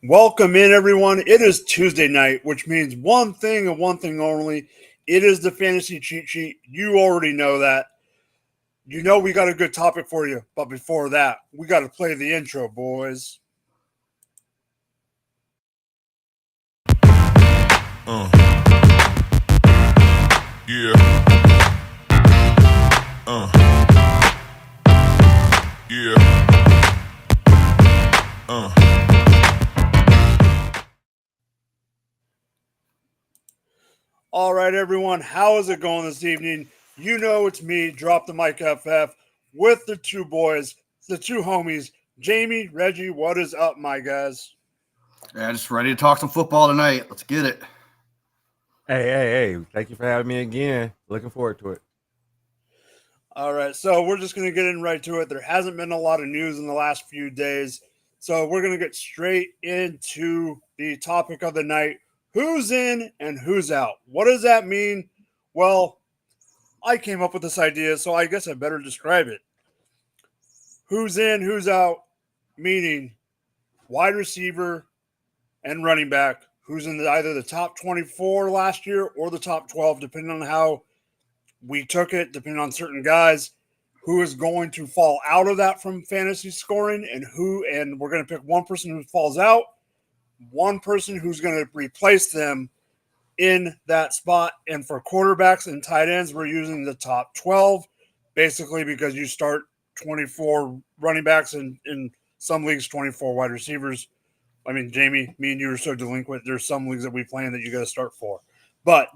Welcome in, everyone. It is Tuesday night, which means one thing and one thing only. It is the Fantasy Cheat Sheet. You already know that. You know we got a good topic for you, but before that, we got to play the intro, boys. Uh. Yeah. Yeah. All right, everyone. How is it going this evening? You know it's me, Drop the Mic FF, with the two boys, the two homies, Jamie, Reggie. What is up, my guys? Yeah, just ready to talk some football tonight. Let's get it. Hey. Thank you for having me again. Looking forward to it. All right, so we're just going to get in right to it. There hasn't been a lot of news in the last few days, so we're going to get straight into the topic of the night. Who's in and who's out? What does that mean? Well, I came up with this idea, so I guess I better describe it. Who's in, who's out, meaning wide receiver and running back, who's in either the top 24 last year or the top 12, depending on how we took it, depending on certain guys, who is going to fall out of that from fantasy scoring, and we're going to pick one person who falls out, one person who's going to replace them in that spot. And for quarterbacks and tight ends, we're using the top 12, basically because you start 24 running backs and in some leagues 24 wide receivers. I mean, Jamie, me and you are so delinquent. There's some leagues that we play in that you got to start for. But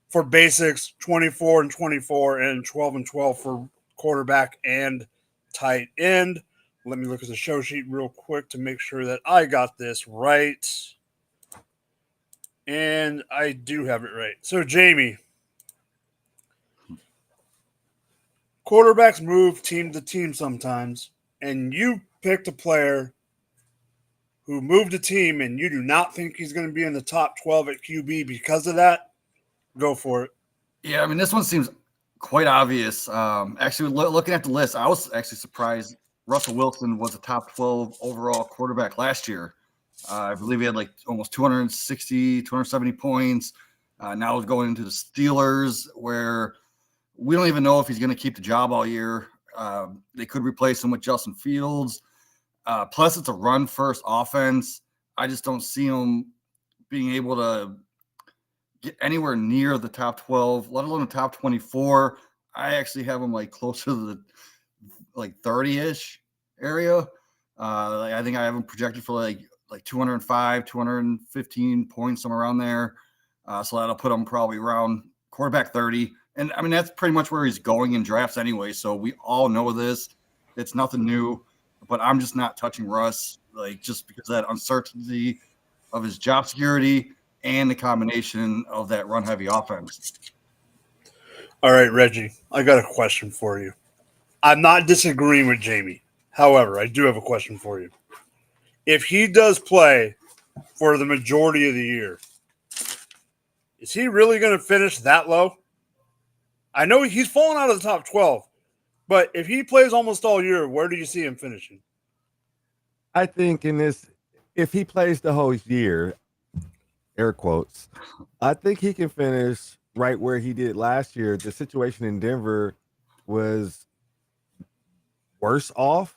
for basics, 24 and 24 and 12 and 12 for quarterback and tight end. Let me look at the show sheet real quick to make sure that I got this right. And I do have it right. So, Jamie, quarterbacks move team to team sometimes, and you picked a player who moved a team, and you do not think he's going to be in the top 12 at QB because of that. Go for it. Yeah, I mean, this one seems quite obvious. Actually, looking at the list, I was actually surprised Russell Wilson was a top 12 overall quarterback last year. I believe he had like almost 260, 270 points. Now he's going into the Steelers, where we don't even know if he's going to keep the job all year. They could replace him with Justin Fields. Plus, it's a run-first offense. I just don't see him being able to get anywhere near the top 12, let alone the top 24. I actually have him like closer to the like 30-ish area. I think I have him projected for like 205, 215 points, somewhere around there. So that'll put him probably around quarterback 30. And I mean, that's pretty much where he's going in drafts anyway. So we all know this. It's nothing new, but I'm just not touching Russ, like just because of that uncertainty of his job security and the combination of that run-heavy offense. All right, Reggie, I got a question for you. I'm not disagreeing with Jamie. However, I do have a question for you. If he does play for the majority of the year, is he really going to finish that low? I know he's fallen out of the top 12, but if he plays almost all year, where do you see him finishing? I think if he plays the whole year, air quotes, I think he can finish right where he did last year. The situation in Denver was worse off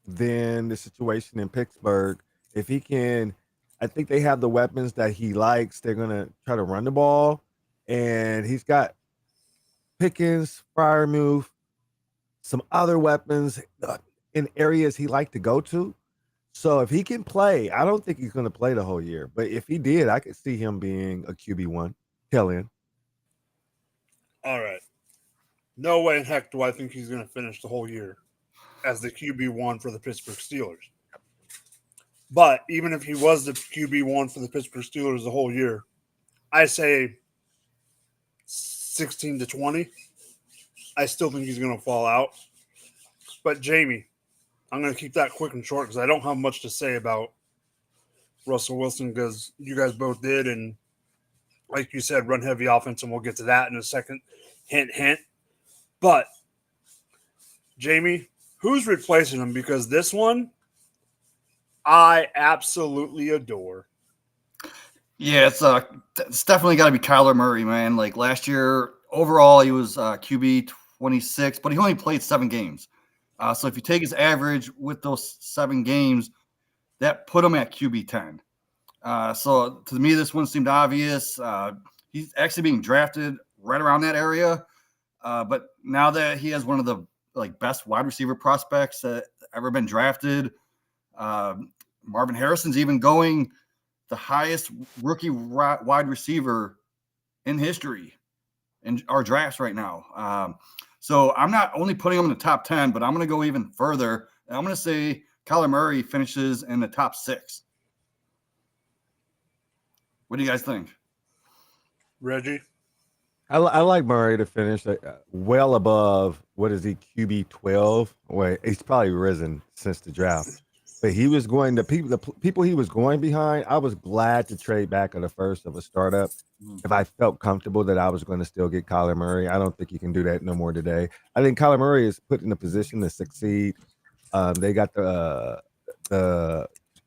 than the situation in Pittsburgh. If he can, I think they have the weapons that he likes. They're going to try to run the ball, and he's got Pickens, Freiermuth, some other weapons in areas he liked to go to. So if he can play, I don't think he's going to play the whole year. But if he did, I could see him being a QB1 tail end. All right. No way in heck do I think he's going to finish the whole year as the QB1 for the Pittsburgh Steelers. But even if he was the QB1 for the Pittsburgh Steelers the whole year, I say 16 to 20. I still think he's going to fall out. But Jamie, I'm going to keep that quick and short because I don't have much to say about Russell Wilson because you guys both did. And like you said, run heavy offense, and we'll get to that in a second. Hint, hint. But, Jamie, who's replacing him? Because this one, I absolutely adore. Yeah, it's definitely got to be Kyler Murray, man. Like last year, overall, he was QB 26, but he only played 7 games. So if you take his average with those 7 games, that put him at QB 10. So to me, this one seemed obvious. He's actually being drafted right around that area. But now that he has one of the best wide receiver prospects that ever been drafted, Marvin Harrison's even going the highest rookie wide receiver in history in our drafts right now. So I'm not only putting him in the top 10, but I'm going to go even further. And I'm going to say Kyler Murray finishes in the top 6. What do you guys think? Reggie? I like Murray to finish well above, what is he, QB 12? Wait, he's probably risen since the draft. But he was going the people he was going behind. I was glad to trade back on the first of a startup if I felt comfortable that I was going to still get Kyler Murray. I don't think you can do that no more today. I think Kyler Murray is put in a position to succeed. They got the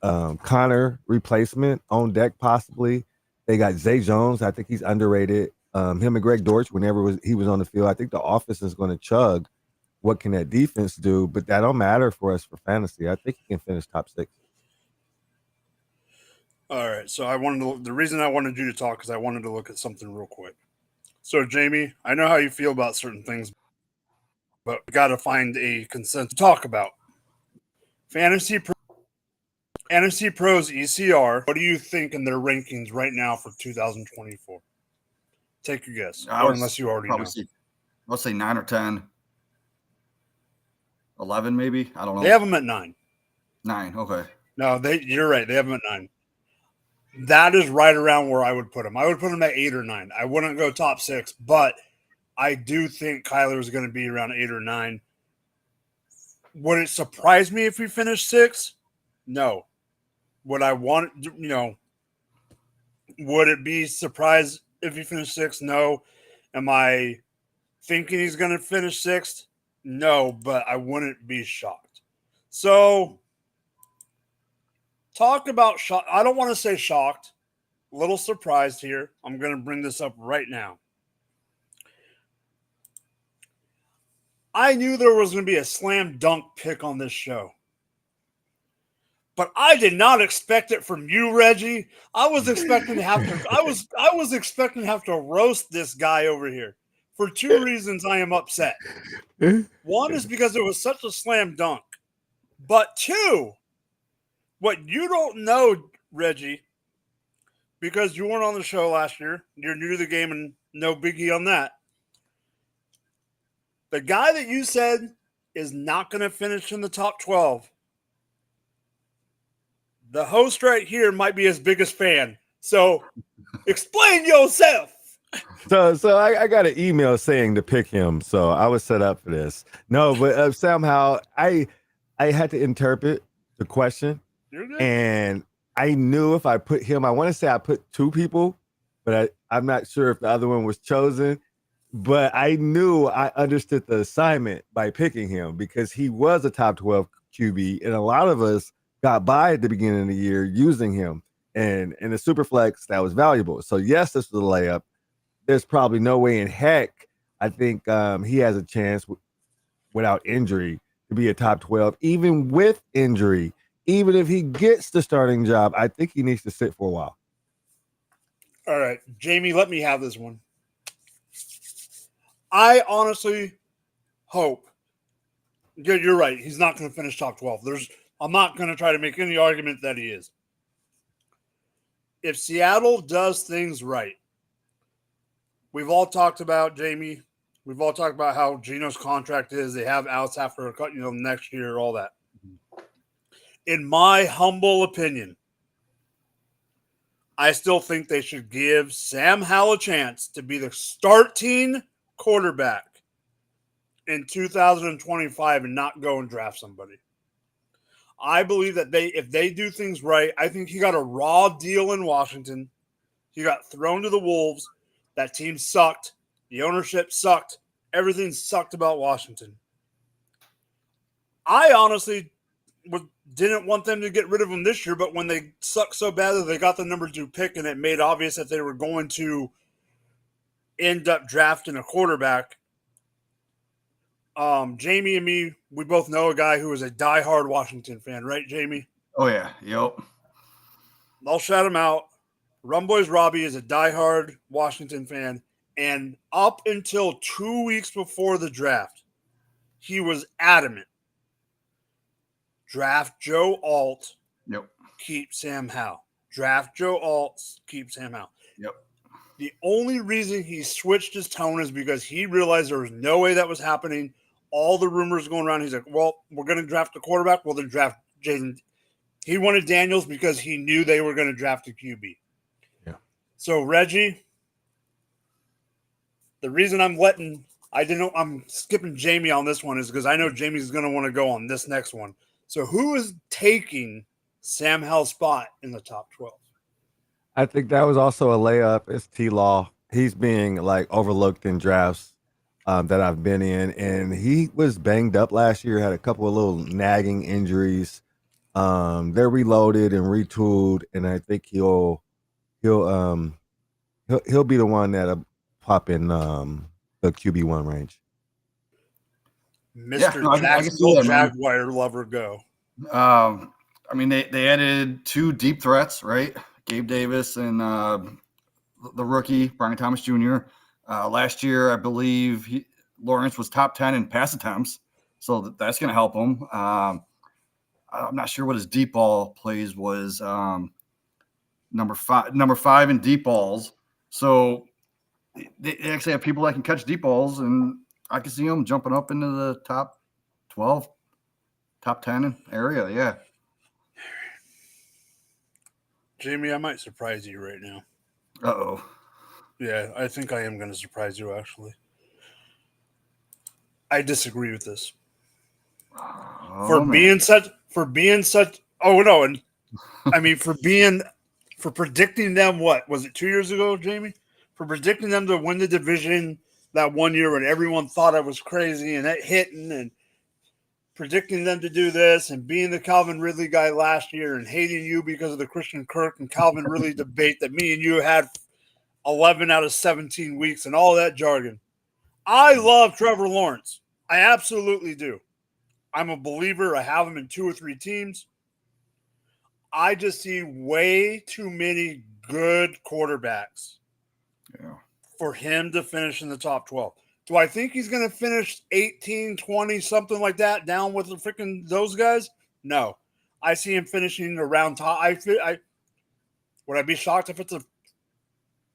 Connor replacement on deck possibly. They got Zay Jones. I think he's underrated. Him and Greg Dortch, whenever he was on the field, I think the offense is going to chug. What can that defense do? But that don't matter for us for fantasy. I think he can finish top 6. All right. So the reason I wanted you to talk is I wanted to look at something real quick. So Jamie, I know how you feel about certain things, but we got to find a consensus to talk about. Fantasy Pros ECR. What do you think in their rankings right now for 2024? Take your guess, or unless you already know. I'll say 9 or 10. 11 maybe. I don't know. They have them at 9. 9. Okay. No, you're right. They have them at 9. That is right around where I would put them. I would put them at 8 or 9. I wouldn't go top 6, but I do think Kyler is going to be around 8 or 9. Would it surprise me if we finish 6? No. Would I want, would it be surprised if he finished 6? No. Am I thinking he's going to finish 6th? No, but I wouldn't be shocked. So, talk about shock. I don't want to say shocked. A little surprised here. I'm going to bring this up right now. I knew there was going to be a slam dunk pick on this show. But I did not expect it from you, Reggie. I was expecting to have to I was expecting to have to roast this guy over here. For 2 reasons I am upset. One is because it was such a slam dunk. But 2, what you don't know, Reggie, because you weren't on the show last year, you're new to the game and no biggie on that. The guy that you said is not going to finish in the top 12, the host right here might be his biggest fan. So explain yourself. So I got an email saying to pick him. So I was set up for this. No, but somehow I had to interpret the question. You're good. And I knew if I put him, I want to say I put 2 people, but I'm not sure if the other one was chosen. But I knew I understood the assignment by picking him because he was a top 12 QB. And a lot of us got by at the beginning of the year using him. And in the super flex, that was valuable. So yes, this was a layup. There's probably no way in heck I think he has a chance without injury to be a top 12, even with injury. Even if he gets the starting job, I think he needs to sit for a while. All right, Jamie, let me have this one. I honestly hope. You're right. He's not going to finish top 12. I'm not going to try to make any argument that he is. If Seattle does things right, we've all talked about, Jamie, we've all talked about how Geno's contract is. They have outs after next year, all that. In my humble opinion, I still think they should give Sam Howell a chance to be the starting quarterback in 2025 and not go and draft somebody. I believe that if they do things right, I think he got a raw deal in Washington. He got thrown to the Wolves. That team sucked. The ownership sucked. Everything sucked about Washington. I honestly, didn't want them to get rid of him this year, but when they sucked so bad that they got the number 2 pick and it made obvious that they were going to end up drafting a quarterback. Jamie and me, we both know a guy who is a diehard Washington fan, right, Jamie? Oh yeah, yep. I'll shout him out. Rumboys Robbie is a diehard Washington fan, and up until 2 weeks before the draft, he was adamant. Draft Joe Alt. Yep. Keep Sam Howell. Draft Joe Alt. Keep Sam Howell. Yep. The only reason he switched his tone is because he realized there was no way that was happening. All the rumors going around. He's like, well, we're going to draft a quarterback. Well, then draft Jason. He wanted Daniels because he knew they were going to draft a QB. Yeah. So, Reggie, the reason I'm skipping Jamie on this one is because I know Jamie's going to want to go on this next one. So, who is taking Sam Howell's spot in the top 12? I think that was also a layup. It's T-Law. He's being like overlooked in drafts that I've been in, and he was banged up last year. Had a couple of little nagging injuries. They're reloaded and retooled, and I think he'll be the one that'll pop in the QB1 range. Mr. Jacksonville Jaguar lover, go. I mean, they added 2 deep threats, right? Gabe Davis and the rookie, Brian Thomas Jr. Last year, I believe Lawrence was top 10 in pass attempts, so that's going to help him. I'm not sure what his deep ball plays was. Number five in deep balls. So they actually have people that can catch deep balls, and I can see them jumping up into the top 12, top 10 area. Yeah. Jamie, I might surprise you right now. Uh-oh. Yeah, I think I am going to surprise you, actually. I disagree with this. For predicting them, what was it, 2 years ago, Jamie? For predicting them to win the division that one year when everyone thought I was crazy and that hitting, and predicting them to do this, and being the Calvin Ridley guy last year and hating you because of the Christian Kirk and Calvin Ridley debate that me and you had 11 out of 17 weeks and all that jargon. I love Trevor Lawrence. I absolutely do. I'm a believer. I have him in 2 or 3 teams. I just see way too many good quarterbacks for him to finish in the top 12. Do I think he's going to finish 18, 20, something like that, down with the freaking those guys? No. I see him finishing around top. Would I be shocked if it's a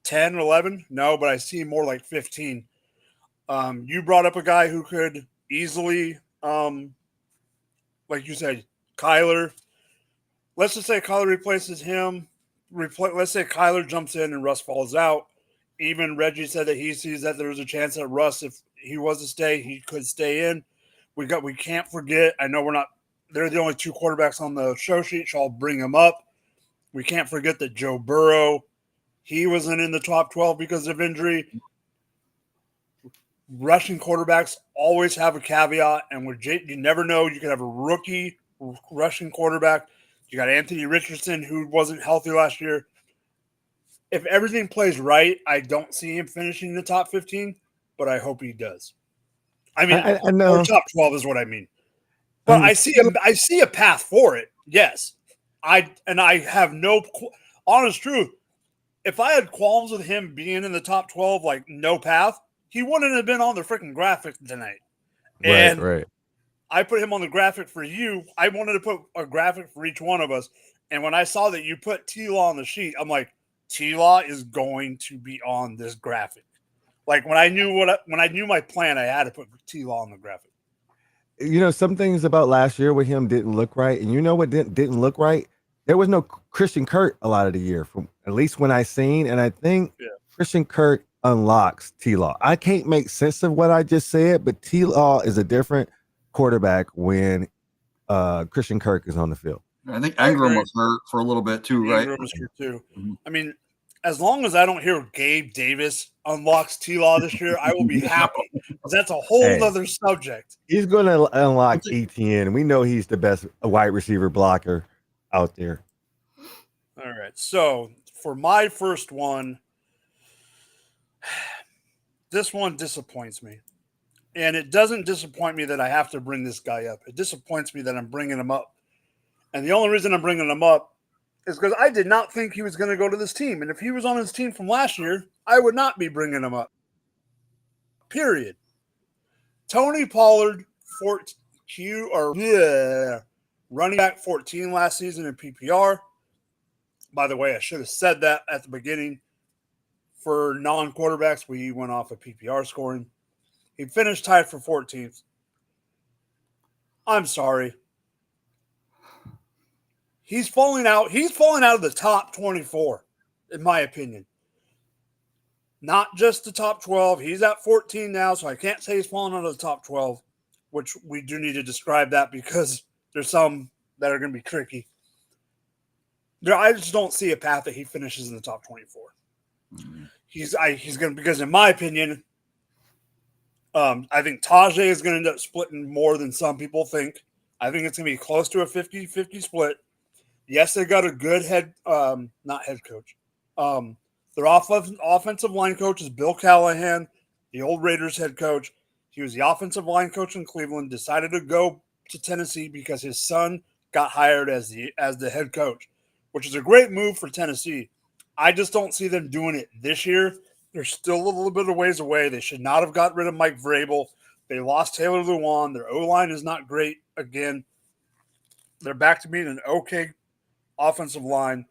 10, 11? No, but I see more like 15. You brought up a guy who could easily, like you said, Kyler. Let's just say Kyler replaces him. Let's say Kyler jumps in and Russ falls out. Even Reggie said that he sees that there's a chance that Russ, if he was to stay, he could stay in. We can't forget. I know they're the only 2 quarterbacks on the show sheet, so I'll bring them up. We can't forget that Joe Burrow, he wasn't in the top 12 because of injury. Rushing quarterbacks always have a caveat, and you never know. You could have a rookie rushing quarterback. You got Anthony Richardson, who wasn't healthy last year. If everything plays right, I don't see him finishing in the top 15, but I hope he does. I mean, I know. Or top 12 is what I mean. But I see a path for it. Yes. I have no honest truth. If I had qualms with him being in the top 12, like no path, he wouldn't have been on the freaking graphic tonight. Right. I put him on the graphic for you. I wanted to put a graphic for each one of us. And when I saw that you put T-Law on the sheet, I'm like, T-Law is going to be on this graphic. Like when I knew my plan, I had to put T-Law on the graphic. You know, some things about last year with him didn't look right. And you know what didn't look right? There was no Christian Kirk a lot of the year, from at least when I seen. And I think Christian Kirk unlocks T-Law. I can't make sense of what I just said, but T-Law is a different quarterback when Christian Kirk is on the field. I think Ingram was hurt for a little bit too, right? Ingram was hurt too. Mm-hmm. I mean, as long as I don't hear Gabe Davis unlocks T-Law this year, I will be happy. That's a whole Hey. other subject. He's going to unlock ETN. We know he's the best wide receiver blocker out there. All right. So for my first one, this one disappoints me. And it doesn't disappoint me that I have to bring this guy up. It disappoints me that I'm bringing him up. And the only reason I'm bringing him up is because I did not think he was going to go to this team. And if he was on his team from last year, I would not be bringing him up. Period. Tony Pollard, running back 14 last season in PPR. By the way, I should have said that at the beginning. For non-quarterbacks, we went off of PPR scoring. He finished tied for 14th. I'm sorry. He's falling out. He's falling out of the top 24, in my opinion. Not just the top 12. He's at 14 now, so I can't say he's falling out of the top 12, which we do need to describe that because there's some that are going to be tricky. I just don't see a path that he finishes in the top 24. Mm-hmm. He's going to, because in my opinion, I think Tajay is going to end up splitting more than some people think. I think it's going to be close to a 50-50 split. Yes, they got a good not head coach. Their offensive line coach is Bill Callahan, the old Raiders head coach. He was the offensive line coach in Cleveland, decided to go to Tennessee because his son got hired as the head coach, which is a great move for Tennessee. I just don't see them doing it this year. They're still a little bit of ways away. They should not have got rid of Mike Vrabel. They lost Taylor Lewan. Their O-line is not great again. They're back to being an okay offensive line.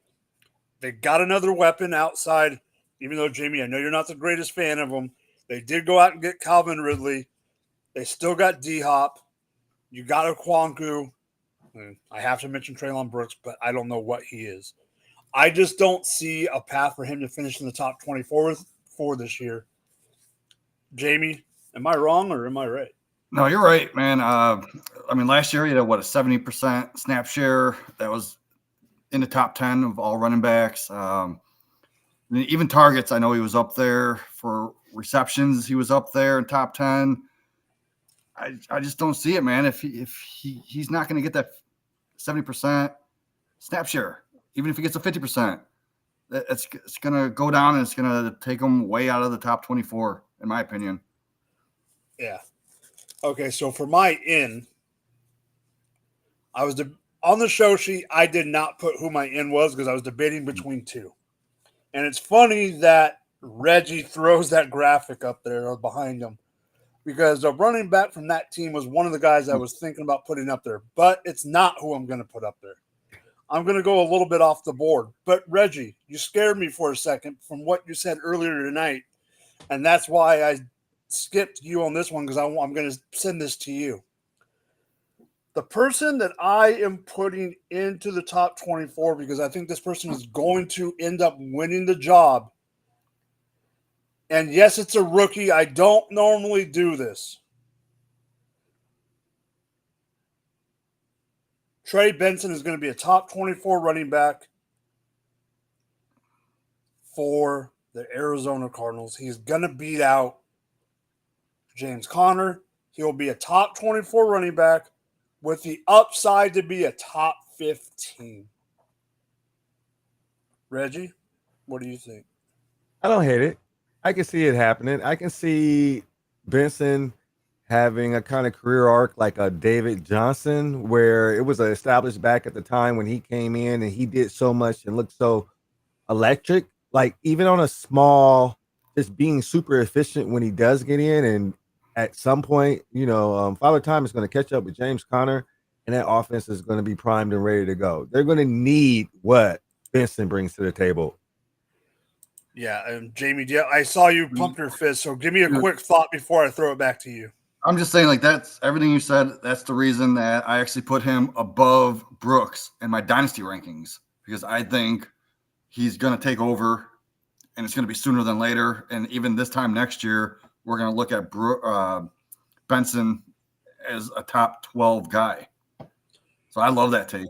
They got another weapon outside, even though, Jamie, I know you're not the greatest fan of them. They did go out and get Calvin Ridley. They still got D-Hop. You got Okwanku. I have to mention Treylon Brooks, but I don't know what he is. I just don't see a path for him to finish in the top 24 for this year. Jamie, am I wrong or am I right? No, you're right, man. Last year he had a 70% snap share. That was in the top 10 of all running backs. Even targets, I know he was up there. For receptions, he was up there in top 10. I just don't see it, man. If he's not going to get that 70% snap share, even if he gets a 50%, it's going to go down and it's going to take him way out of the top 24, in my opinion. Yeah. Okay, so for my in, I was on the show sheet. I did not put who my in was because I was debating between two. And it's funny that Reggie throws that graphic up there behind him because the running back from that team was one of the guys I was thinking about putting up there, but it's not who I'm going to put up there. I'm going to go a little bit off the board. But, Reggie, you scared me for a second from what you said earlier tonight, and that's why I skipped you on this one because I'm going to send this to you. The person that I am putting into the top 24 because I think this person is going to end up winning the job, and yes, it's a rookie. I don't normally do this. Trey Benson is going to be a top 24 running back for the Arizona Cardinals. He's going to beat out James Conner. He'll be a top 24 running back with the upside to be a top 15. Reggie, what do you think? I don't hate it. I can see it happening. I can see Benson having a kind of career arc like a David Johnson, where it was an established back at the time when he came in and he did so much and looked so electric. Like even on a small, just being super efficient when he does get in. And at some point, Father Time is going to catch up with James Conner, and that offense is going to be primed and ready to go. They're going to need what Benson brings to the table. Yeah, and Jamie, I saw you pump your fist, so give me a quick thought before I throw it back to you. I'm just saying, like, that's everything you said. That's the reason that I actually put him above Brooks in my dynasty rankings, because I think he's going to take over, and it's going to be sooner than later. And even this time next year, we're going to look at Benson as a top 12 guy. So I love that take.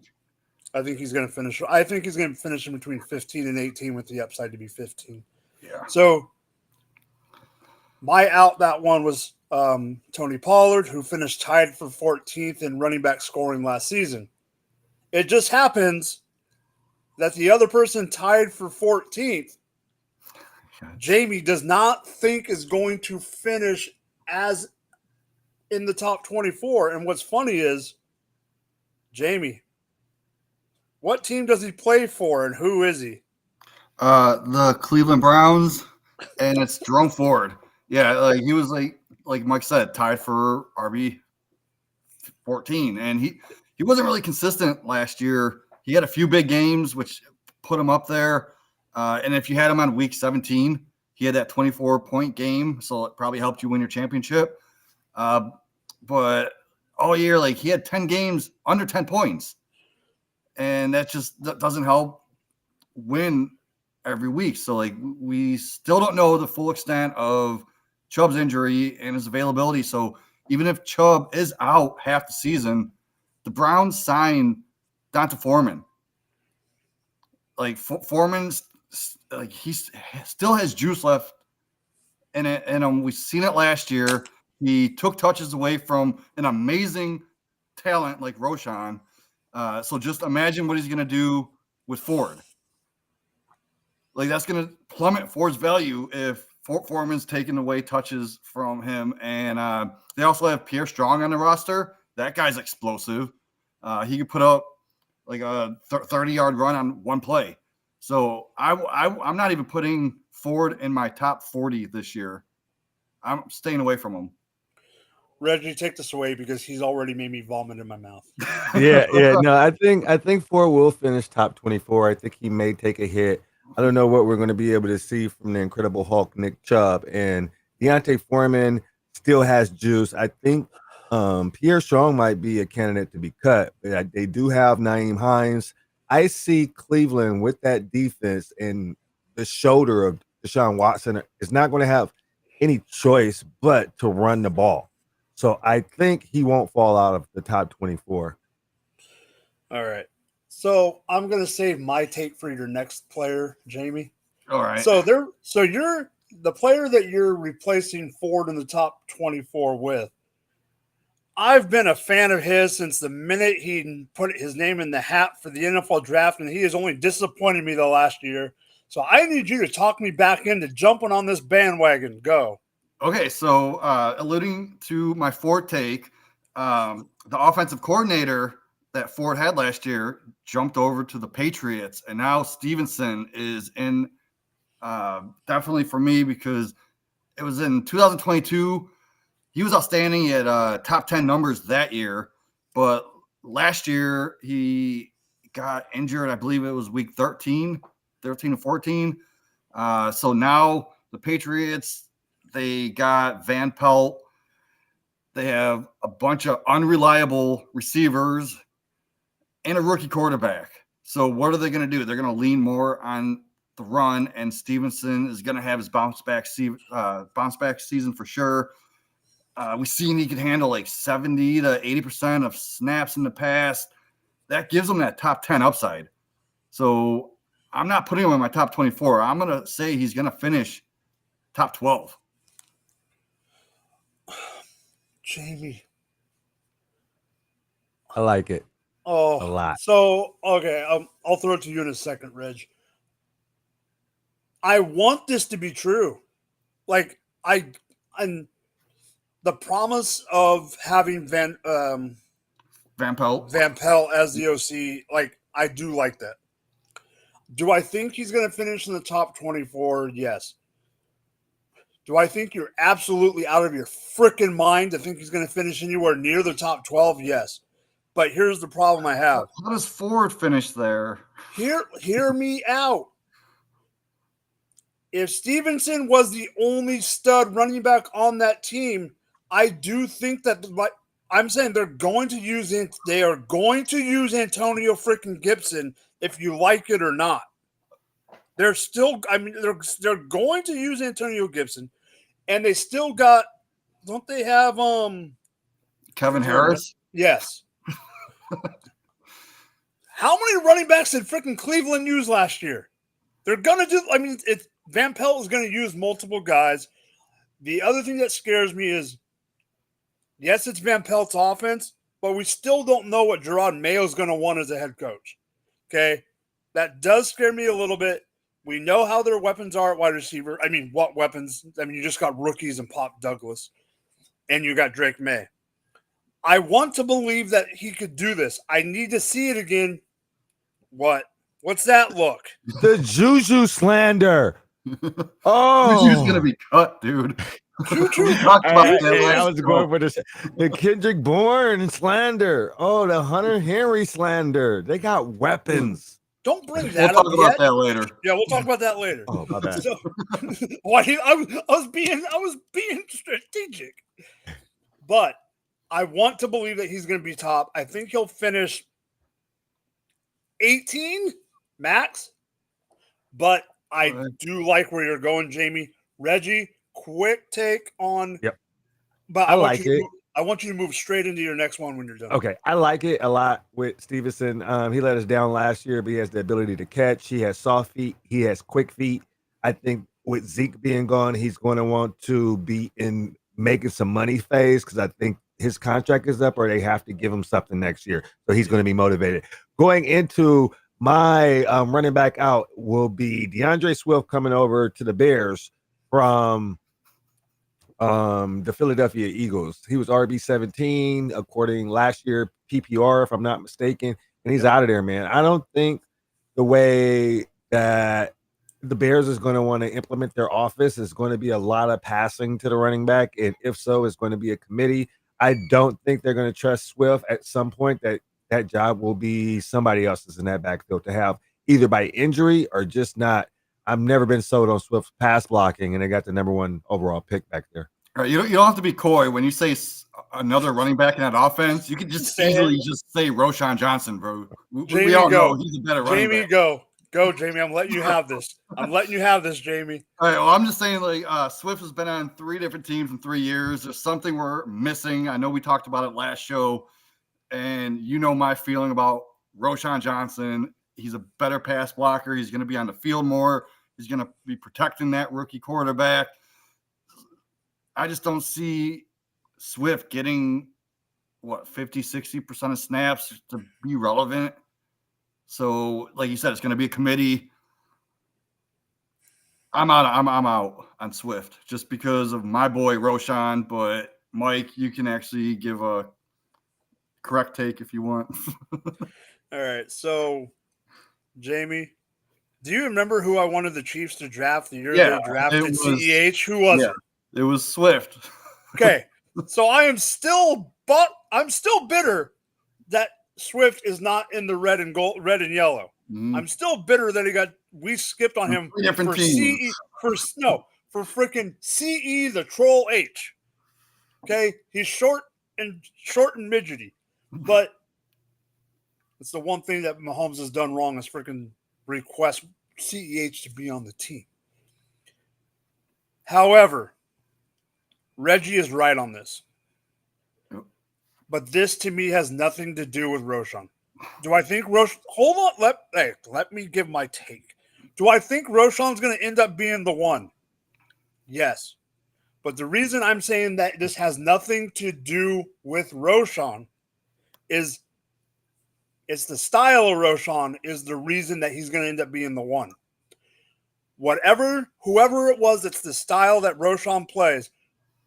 I think he's going to finish. I think he's going to finish in between 15 and 18 with the upside to be 15. Yeah. So My out that one was Tony Pollard, who finished tied for 14th in running back scoring last season. It just happens that the other person tied for 14th, Jamie, does not think is going to finish as in the top 24. And what's funny is, Jamie, what team does he play for and who is he? The Cleveland Browns, and it's Jerome Ford. Yeah, like he was like Mike said, tied for RB 14, and he wasn't really consistent last year. He had a few big games which put him up there, and if you had him on week 17, he had that 24-point game, so it probably helped you win your championship. But all year, like he had 10 games under 10 points, and that doesn't help win every week. So like we still don't know the full extent of Chubb's injury and his availability. So even if Chubb is out half the season, the Browns signed Donta Foreman. Like Foreman's like he still has juice left in it, and we've seen it last year. He took touches away from an amazing talent like Roshan. So just imagine what he's going to do with Ford. Like that's going to plummet Ford's value if Foreman's taking away touches from him. And they also have Pierre Strong on the roster. That guy's explosive. He could put up like a 30-yard run on one play. So I'm not even putting Ford in my top 40 this year. I'm staying away from him. Reggie, take this away because he's already made me vomit in my mouth. Yeah. No, I think Ford will finish top 24. I think he may take a hit. I don't know what we're going to be able to see from the Incredible Hulk, Nick Chubb, and Deontay Foreman still has juice. I think Pierre Strong might be a candidate to be cut. They do have Naeem Hines. I see Cleveland with that defense and the shoulder of Deshaun Watson is not going to have any choice but to run the ball. So I think he won't fall out of the top 24. All right. So I'm gonna save my take for your next player, Jamie. All right. So you're the player that you're replacing Ford in the top 24 with. I've been a fan of his since the minute he put his name in the hat for the NFL draft, and he has only disappointed me the last year. So I need you to talk me back into jumping on this bandwagon. Go. Okay, so alluding to my Ford take, the offensive coordinator that Ford had last year jumped over to the Patriots, and now Stevenson is in definitely for me because it was in 2022. He was outstanding. He had top 10 numbers that year, but last year he got injured. I believe it was week 13 to 14. So now the Patriots, they got Van Pelt. They have a bunch of unreliable receivers and a rookie quarterback. So what are they going to do? They're going to lean more on the run, and Stevenson is going to have his bounce back season for sure. We've seen he can handle like 70 to 80% of snaps in the past. That gives him that top 10 upside. So I'm not putting him in my top 24. I'm going to say he's going to finish top 12. Jamie. I like it. Oh, a lot. So, okay, I'll throw it to you in a second, Reg. I want this to be true. Like, and the promise of having Van Pelt as the OC, like, I do like that. Do I think he's going to finish in the top 24? Yes. Do I think you're absolutely out of your freaking mind to think he's going to finish anywhere near the top 12? Yes. But here's the problem I have. How does Ford finish there? Hear me out. If Stevenson was the only stud running back on that team, I do think that I'm saying they are going to use Antonio freaking Gibson, if you like it or not. They're going to use Antonio Gibson, and they still got. Don't they have Kevin Harris? Yes. How many running backs did freaking Cleveland use last year? They're gonna do. I mean, Van Pelt is going to use multiple guys. The other thing that scares me is, yes, it's Van Pelt's offense, but we still don't know what Gerard Mayo is going to want as a head coach. Okay? That does scare me a little bit. We know how their weapons are at wide receiver. I mean, what weapons? I mean, you just got rookies and Pop Douglas, and you got Drake May. I want to believe that he could do this. I need to see it again. What? What's that look? The Juju slander. Juju's Oh, gonna be cut, dude. Juju. We talked about that I last was show. going for this. The Kendrick Bourne slander. Oh, the Hunter Henry slander. They got weapons. Don't bring We'll that talk up about yet. that later. Yeah, we'll talk about that later. Oh, my bad. So, I was being strategic, but I want to believe that he's going to be top. I think he'll finish 18 max, but I do like where you're going, Jamie. Reggie, quick take on. Yep. But I like it. I want you to move straight into your next one when you're done. Okay, I like it a lot with Stevenson. He let us down last year, but he has the ability to catch. He has soft feet. He has quick feet. I think with Zeke being gone, he's going to want to be in making some money phase because I think his contract is up or they have to give him something next year. So he's going to be motivated. Going into my running back out will be DeAndre Swift coming over to the Bears from the Philadelphia Eagles. He was RB17 according last year PPR, if I'm not mistaken, and he's out of there, man. I don't think the way that the Bears is going to want to implement their offense is going to be a lot of passing to the running back, and if so, it's going to be a committee. I don't think they're going to trust Swift at some point. That job will be somebody else's in that backfield to have either by injury or just not. I've never been sold on Swift's pass blocking, and they got the number 1 overall pick back there. All right, you don't have to be coy when you say another running back in that offense. You can just easily just say Roshan Johnson, bro. We all know he's a better running Jamie, back. go, Jamie. I'm letting you have this. Jamie. All right. Well, I'm just saying, like, Swift has been on 3 different teams in 3 years. There's something we're missing. I know we talked about it last show, and you know my feeling about Roshan Johnson. He's a better pass blocker. He's going to be on the field more. He's going to be protecting that rookie quarterback. I just don't see Swift getting 50-60% of snaps to be relevant. So, like you said, it's going to be a committee. I'm out on Swift just because of my boy Roshan. But Mike, you can actually give a correct take if you want. All right, so Jamie, do you remember who I wanted the Chiefs to draft the year they drafted CEH? Who was it? It was Swift. Okay, so I'm still bitter that Swift is not in the red and yellow. Mm-hmm. I'm still bitter that we skipped on him for CE for freaking CE the Troll H. Okay, he's short and midgety, but it's the one thing that Mahomes has done wrong is freaking request CEH to be on the team. However, Reggie is right on this. But this to me has nothing to do with Roshan. Do I think hold on, let me give my take. Do I think Roshan's going to end up being the one? Yes. But the reason I'm saying that this has nothing to do with Roshan is it's the style of Roshan is the reason that he's going to end up being the one. Whoever it was, it's the style that Roshan plays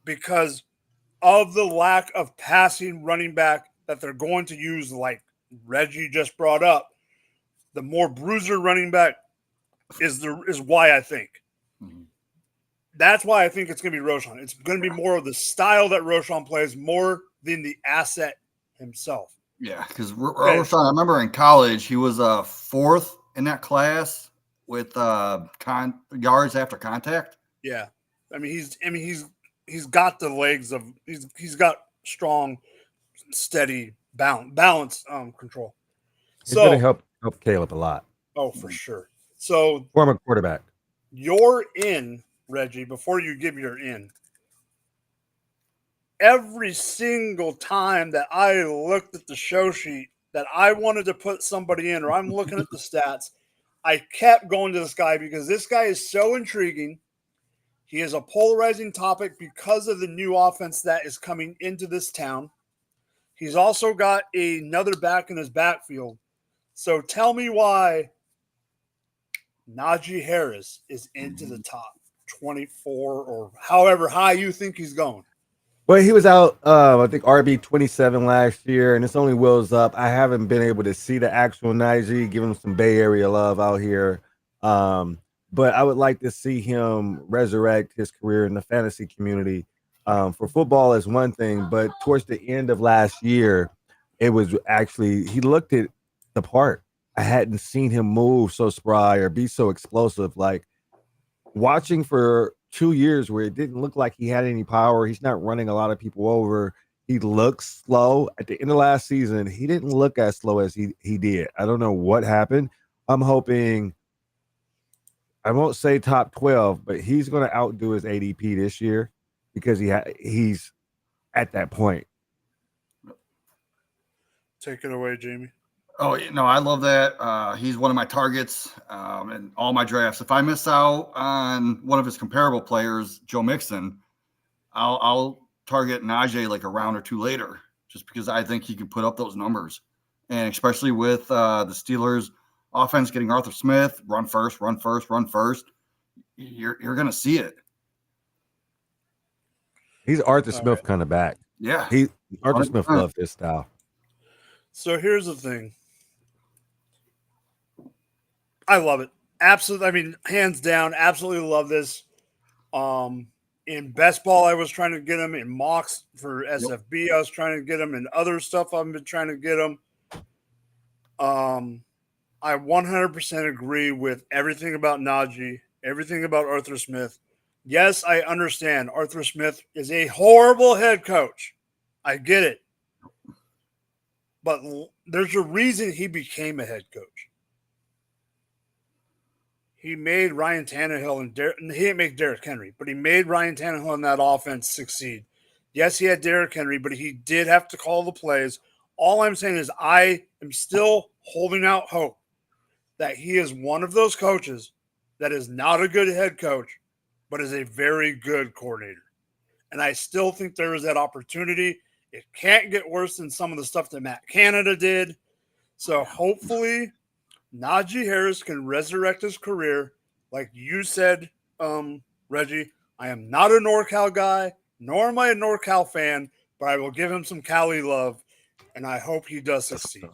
because of the lack of passing running back that they're going to use, like Reggie just brought up. The more bruiser running back is why I think. Mm-hmm. That's why I think it's going to be Roshan. It's going to be more of the style that Roshan plays more than the asset himself. Yeah, because Roshan, I remember in college, he was 4th in that class with yards after contact. Yeah, he's got the legs of he's got strong, steady balance control. He's going to help Caleb a lot. Oh, for sure. So former quarterback. You're in, Reggie. Before you give your in, every single time that I looked at the show sheet that I wanted to put somebody in, or I'm looking at the stats, I kept going to this guy because this guy is so intriguing. He is a polarizing topic because of the new offense that is coming into this town. He's also got another back in his backfield. So tell me why Najee Harris is into the top 24 or however high you think he's going. Well, he was out, I think RB 27 last year, and it's only wheels up. I haven't been able to see the actual Najee, give him some Bay Area love out here. But I would like to see him resurrect his career in the fantasy community. For football is one thing, but towards the end of last year, it was actually, he looked at the part. I hadn't seen him move so spry or be so explosive. Like watching for 2 years where it didn't look like he had any power. He's not running a lot of people over. He looks slow. At the end of last season, he didn't look as slow as he did. I don't know what happened. I'm hoping, I won't say top 12, but he's going to outdo his ADP this year because he's at that point. Take it away, Jamie. Oh, no, I love that. He's one of my targets in all my drafts. If I miss out on one of his comparable players, Joe Mixon, I'll target Najee like a round or two later, just because I think he can put up those numbers. And especially with the Steelers offense getting Arthur Smith, run first, you're going to see it. He's Arthur Smith kind of back. Yeah. Arthur Smith loved his style. So here's the thing. I love it. Absolutely. I mean, hands down, absolutely love this. In best ball, I was trying to get him. In mocks for SFB, I was trying to get him. In other stuff, I've been trying to get him. I 100% agree with everything about Najee, everything about Arthur Smith. Yes, I understand Arthur Smith is a horrible head coach. I get it. But there's a reason he became a head coach. He made Ryan Tannehill and he didn't make Derrick Henry, but he made Ryan Tannehill in that offense succeed. Yes, he had Derrick Henry, but he did have to call the plays. All I'm saying is I am still holding out hope that he is one of those coaches that is not a good head coach, but is a very good coordinator. And I still think there is that opportunity. It can't get worse than some of the stuff that Matt Canada did. So hopefully Najee Harris can resurrect his career. Like you said, Reggie, I am not a NorCal guy, nor am I a NorCal fan, but I will give him some Cali love, and I hope he does succeed.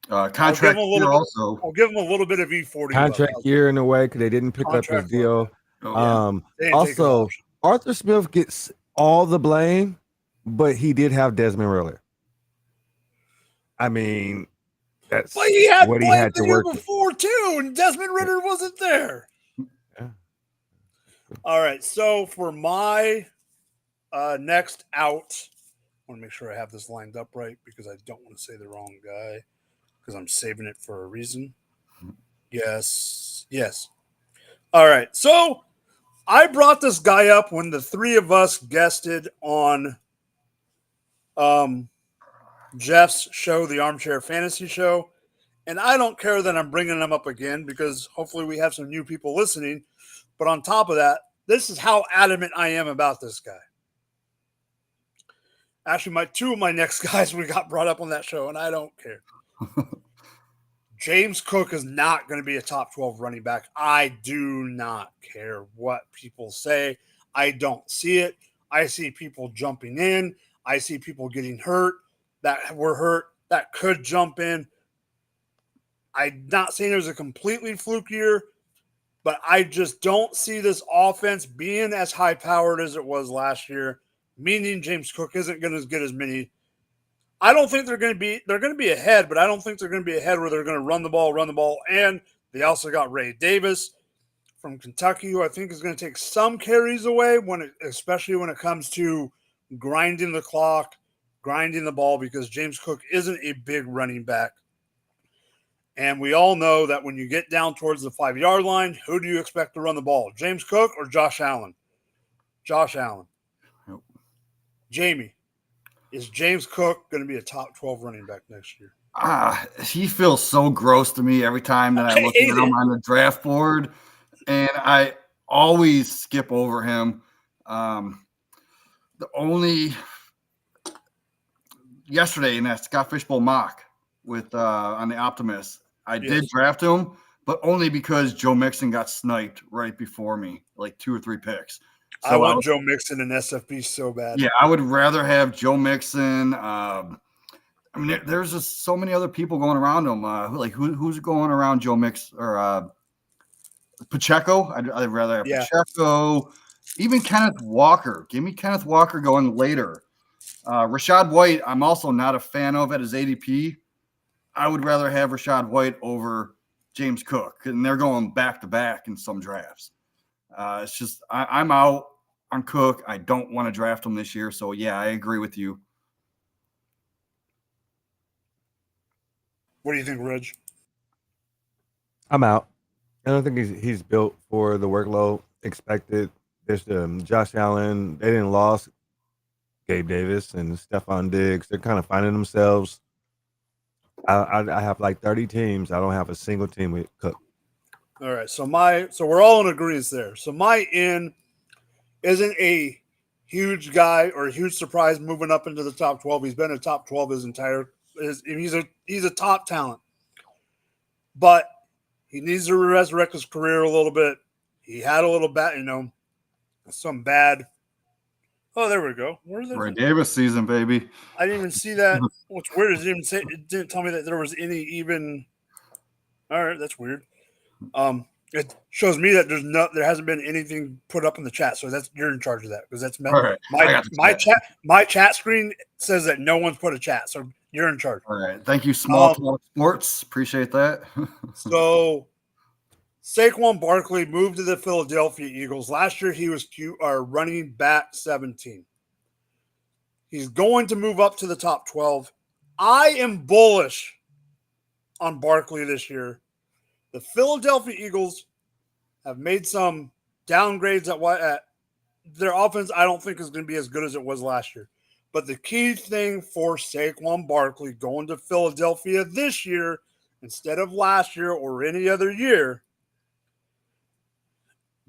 Contract year also. I'll give him a little bit of E40 contract love. year in a way because they didn't pick up his deal. Also, Arthur Smith gets all the blame, but he did have Desmond Ritter. I mean, that's what he had to work before too, and Desmond Ritter wasn't there. Yeah. All right, so for my next out, I want to make sure I have this lined up right because I don't want to say the wrong guy because I'm saving it for a reason. Yes. All right, so I brought this guy up when the three of us guested on Jeff's show, the Armchair Fantasy Show. And I don't care that I'm bringing him up again because hopefully we have some new people listening. But on top of that, this is how adamant I am about this guy. Actually, two of my next guys we got brought up on that show, and I don't care. James Cook is not going to be a top 12 running back. I do not care what people say. I don't see it. I see people jumping in. I see people getting hurt that were hurt that could jump in. I'm not saying it was a completely fluke year, but I just don't see this offense being as high-powered as it was last year, meaning James Cook isn't going to get as many. I don't think they're going to be ahead, but I don't think they're going to be ahead where they're going to run the ball. And they also got Ray Davis from Kentucky, who I think is going to take some carries away especially when it comes to grinding the clock, grinding the ball, because James Cook isn't a big running back. And we all know that when you get down towards the 5-yard line, who do you expect to run the ball? James Cook or Josh Allen? Josh Allen. Nope. Jamie, is James Cook going to be a top 12 running back next year? He feels so gross to me every time that I look at him on the draft board, and I always skip over him. The only yesterday in that Scott Fishbowl mock with on the Optimist, I did draft him, but only because Joe Mixon got sniped right before me, like 2 or 3 picks. So I want Joe Mixon in SFP so bad. Yeah, I would rather have Joe Mixon. I mean, there's just so many other people going around him. Like who's going around Joe Mix or Pacheco? I'd rather have Pacheco. Even Kenneth Walker. Give me Kenneth Walker going later. Rashad White, I'm also not a fan of at his ADP. I would rather have Rashad White over James Cook, and they're going back to back in some drafts. It's just I'm out on Cook. I don't want to draft him this year. So yeah, I agree with you. What do you think, Reg? I'm out. I don't think he's built for the workload expected. There's Josh Allen. They didn't lose Gabe Davis and Stephon Diggs. They're kind of finding themselves. I have like 30 teams. I don't have a single team with Cook. All right. So we're all in agreement there. So my in isn't a huge guy or a huge surprise moving up into the top 12. He's been a top 12 his entire. He's a top talent, but he needs to resurrect his career a little bit. He had a little bad, some bad. Oh, there we go. Where's Ray Davis season, baby. I didn't even see that. What's weird is it didn't tell me that there was any even. All right, that's weird. It shows me that there hasn't been anything put up in the chat, so you're in charge of that because that's my chat screen says that no one's put a chat, so you're in charge. All right, thank you, Small Talk Sports. Appreciate that. So, Saquon Barkley moved to the Philadelphia Eagles last year. He was running back 17. He's going to move up to the top 12. I am bullish on Barkley this year. The Philadelphia Eagles have made some downgrades at their offense. I don't think is going to be as good as it was last year. But the key thing for Saquon Barkley going to Philadelphia this year instead of last year or any other year,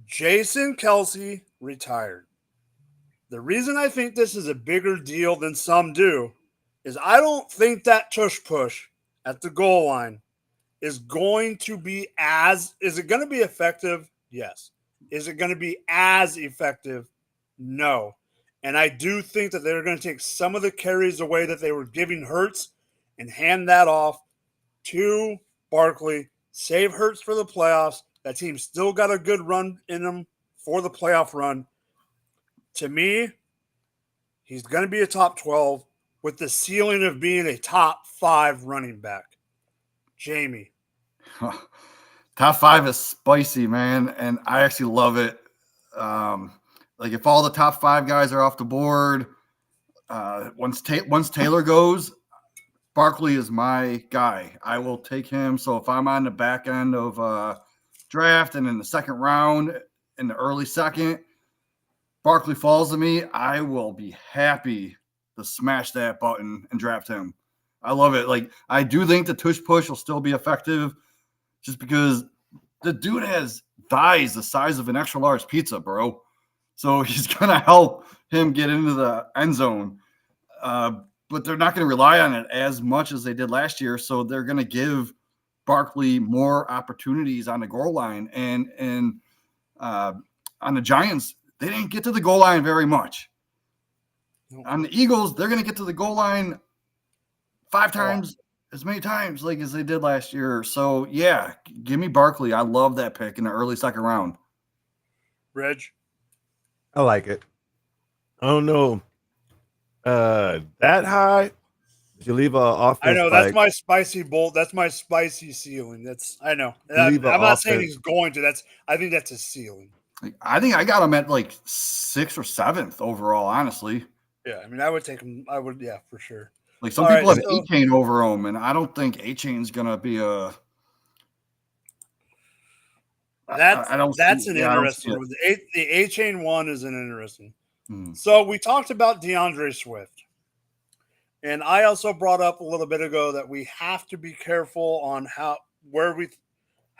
Jason Kelce retired. The reason I think this is a bigger deal than some do is I don't think that tush push at the goal line is going to be is it going to be effective? Yes. Is it going to be as effective? No. And I do think that they're going to take some of the carries away that they were giving Hurts and hand that off to Barkley, save Hurts for the playoffs. That team still got a good run in them for the playoff run. To me, he's going to be a top 12 with the ceiling of being a top 5 running back. Jamie. Top 5 is spicy, man, and I actually love it. Like if all the top 5 guys are off the board, once Taylor goes, Barkley is my guy. I will take him. So if I'm on the back end of draft and in the second round, in the early second, Barkley falls to me, I will be happy to smash that button and draft him. I love it. Like I do think the tush push will still be effective just because the dude has thighs the size of an extra large pizza, bro. So he's going to help him get into the end zone. But they're not going to rely on it as much as they did last year. So they're going to give Barkley more opportunities on the goal line. And on the Giants, they didn't get to the goal line very much. On the Eagles, they're going to get to the goal line 5 times as many times like as they did last year. So, yeah, give me Barkley. I love that pick in the early second round. Reg? I like it. I don't know that high. Did you leave a offense? I know that's my spicy bolt. That's my spicy ceiling. I know. I'm not saying he's going to. I think that's his ceiling. I think I got him at like 6th or 7th overall, honestly. Yeah, I mean, I would take him. I would, yeah, for sure. Like some people have A-Chain over him, and I don't think A-Chain's gonna be a. That's an interesting. The A-Chain one is an interesting. So we talked about DeAndre Swift, and I also brought up a little bit ago that we have to be careful on how we're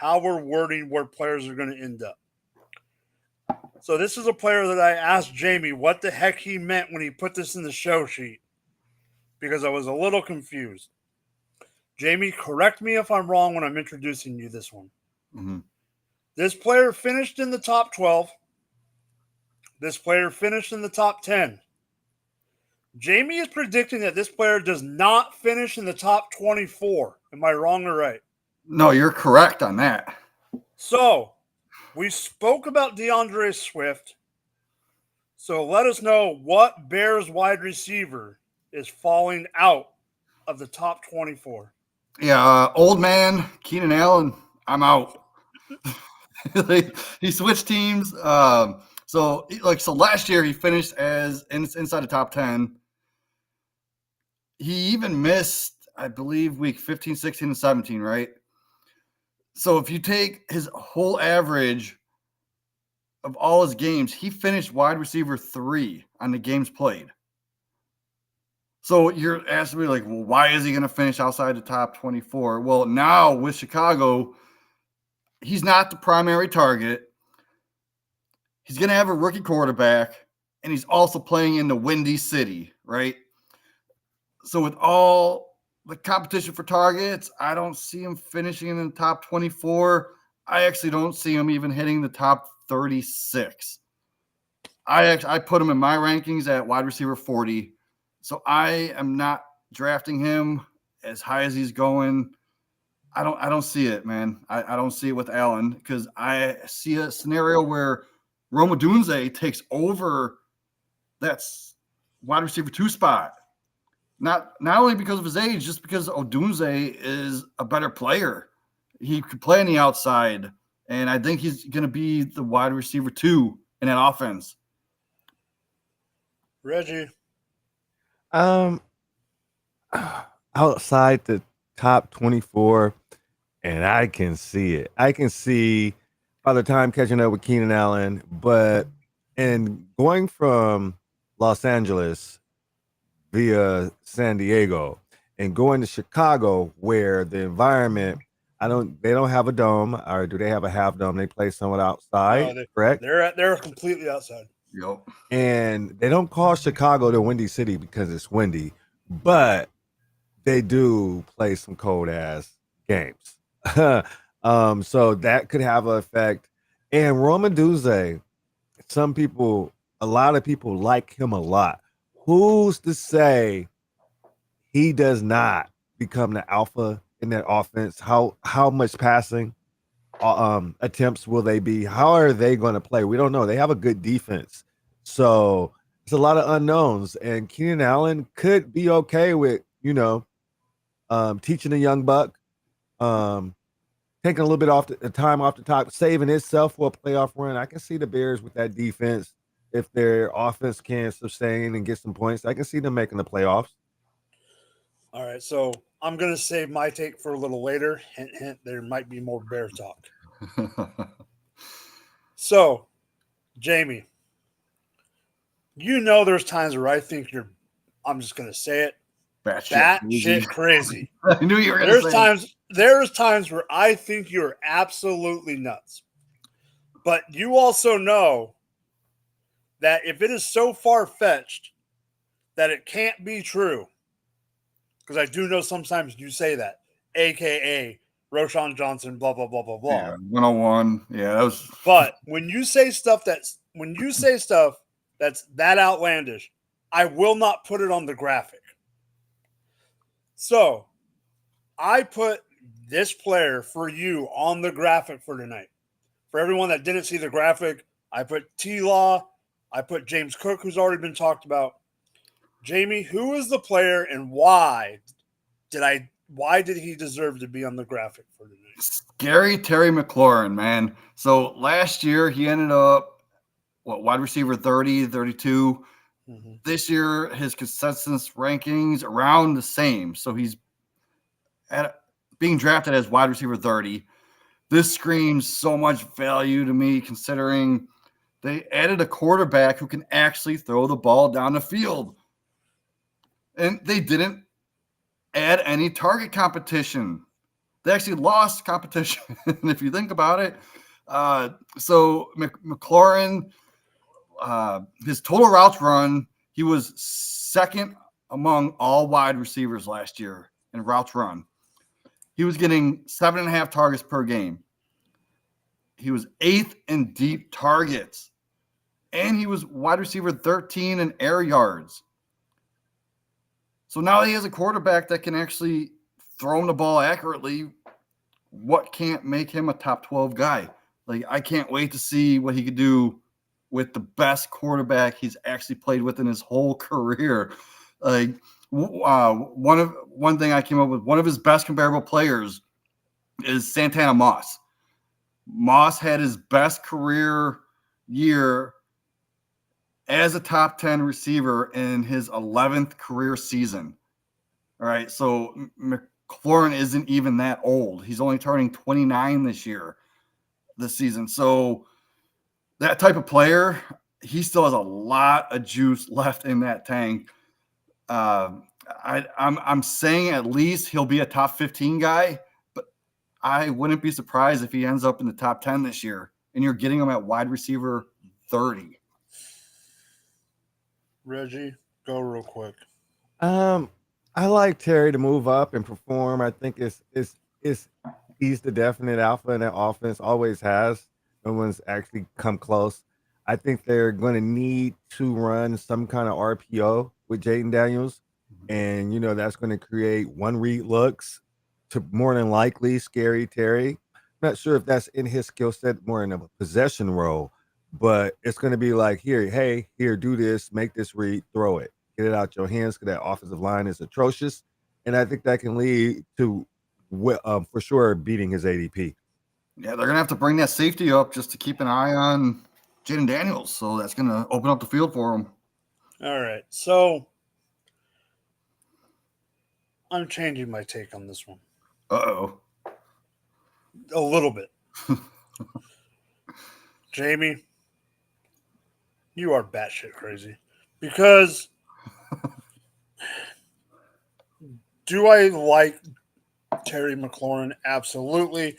wording where players are going to end up. So this is a player that I asked Jamie what the heck he meant when he put this in the show sheet because I was a little confused. Jamie, correct me if I'm wrong when I'm introducing you this one. Mm-hmm. This player finished in the top 12. This player finished in the top 10. Jamie is predicting that this player does not finish in the top 24. Am I wrong or right? No, you're correct on that. So, we spoke about DeAndre Swift. So, let us know what Bears wide receiver is falling out of the top 24. Yeah, old man Keenan Allen, I'm out. He switched teams. So last year he finished as inside the top 10. He even missed, I believe, week 15, 16, and 17, right? So if you take his whole average of all his games, he finished wide receiver 3 on the games played. So you're asking me, like, well, why is he going to finish outside the top 24? Well, now with Chicago, he's not the primary target. He's going to have a rookie quarterback, and he's also playing in the Windy City, right? So with all the competition for targets, I don't see him finishing in the top 24. I actually don't see him even hitting the top 36. I put him in my rankings at wide receiver 40. So I am not drafting him as high as he's going. I don't see it, man. I don't see it with Allen because I see a scenario where Rome Odunze takes over that wide receiver 2 spot. Not only because of his age, just because Odunze is a better player. He could play on the outside, and I think he's going to be the wide receiver 2 in that offense. Reggie. Outside the top 24, and I can see it. I can see by the time catching up with Keenan Allen, and going from Los Angeles via San Diego and going to Chicago where the environment, they don't have a dome, or do they have a half dome? They play somewhat outside, correct? They're completely outside. Yep. And they don't call Chicago the Windy City because it's windy, but they do play some cold ass games. So that could have an effect. And Roman Duze, a lot of people like him a lot. Who's to say he does not become the alpha in that offense? How much passing attempts will they be? How are they going to play? We don't know. They have a good defense. So it's a lot of unknowns. And Keenan Allen could be okay with, teaching a young buck, taking a little bit off the time off the top, saving itself for a playoff run. I can see the Bears with that defense. If their offense can sustain and get some points, I can see them making the playoffs. All right, so I'm going to save my take for a little later. Hint, hint, there might be more Bear talk. So, Jamie, there's times where I think I'm just going to say it, batshit crazy. I knew you were going to say it. There's times where I think you're absolutely nuts. But you also know that if it is so far-fetched that it can't be true, because I do know sometimes you say that, a.k.a. Roschon Johnson, blah, blah, blah, blah, blah. Yeah, 101. Yeah, that was... But when you say stuff that's that outlandish, I will not put it on the graphic. So, I put this player for you on the graphic for tonight. For everyone that didn't see the graphic, I put T-Law, I put James Cook, who's already been talked about. Jamie, who is the player and why did he deserve to be on the graphic for tonight? Scary Terry McLaurin, man. So last year he ended up wide receiver 30, 32. Mm-hmm. This year his consensus rankings around the same. So he's being drafted as wide receiver 30. This screams so much value to me considering they added a quarterback who can actually throw the ball down the field. And they didn't add any target competition. They actually lost competition, if you think about it. So McLaurin, his total routes run, he was second among all wide receivers last year in routes run. He was getting 7.5 targets per game. He was 8th in deep targets. And he was wide receiver 13 in air yards. So now he has a quarterback that can actually throw him the ball accurately. What can't make him a top 12 guy? Like, I can't wait to see what he could do with the best quarterback he's actually played with in his whole career. Like, one thing I came up with, one of his best comparable players is Santana Moss. Moss had his best career year as a top 10 receiver in his 11th career season. All right, so McLaurin isn't even that old. He's only turning 29 this season. So that type of player, he still has a lot of juice left in that tank. I'm saying at least he'll be a top 15 guy, but I wouldn't be surprised if he ends up in the top 10 this year, and you're getting him at wide receiver 30. Reggie, go real quick. I like Terry to move up and perform. I think he's the definite alpha in that offense. Always has. No one's actually come close. I think they're going to need to run some kind of RPO with Jaden Daniels, and that's going to create one read looks to more than likely scary Terry. Not sure if that's in his skill set, more in a possession role, but it's going to be like, here, do this, make this read, throw it, get it out your hands, because that offensive line is atrocious, and I think that can lead to, for sure, beating his ADP. Yeah, they're going to have to bring that safety up just to keep an eye on Jaden Daniels, so that's going to open up the field for him. All right, so I'm changing my take on this one. Uh-oh. A little bit. Jamie, you are batshit crazy. Because do I like Terry McLaurin? Absolutely.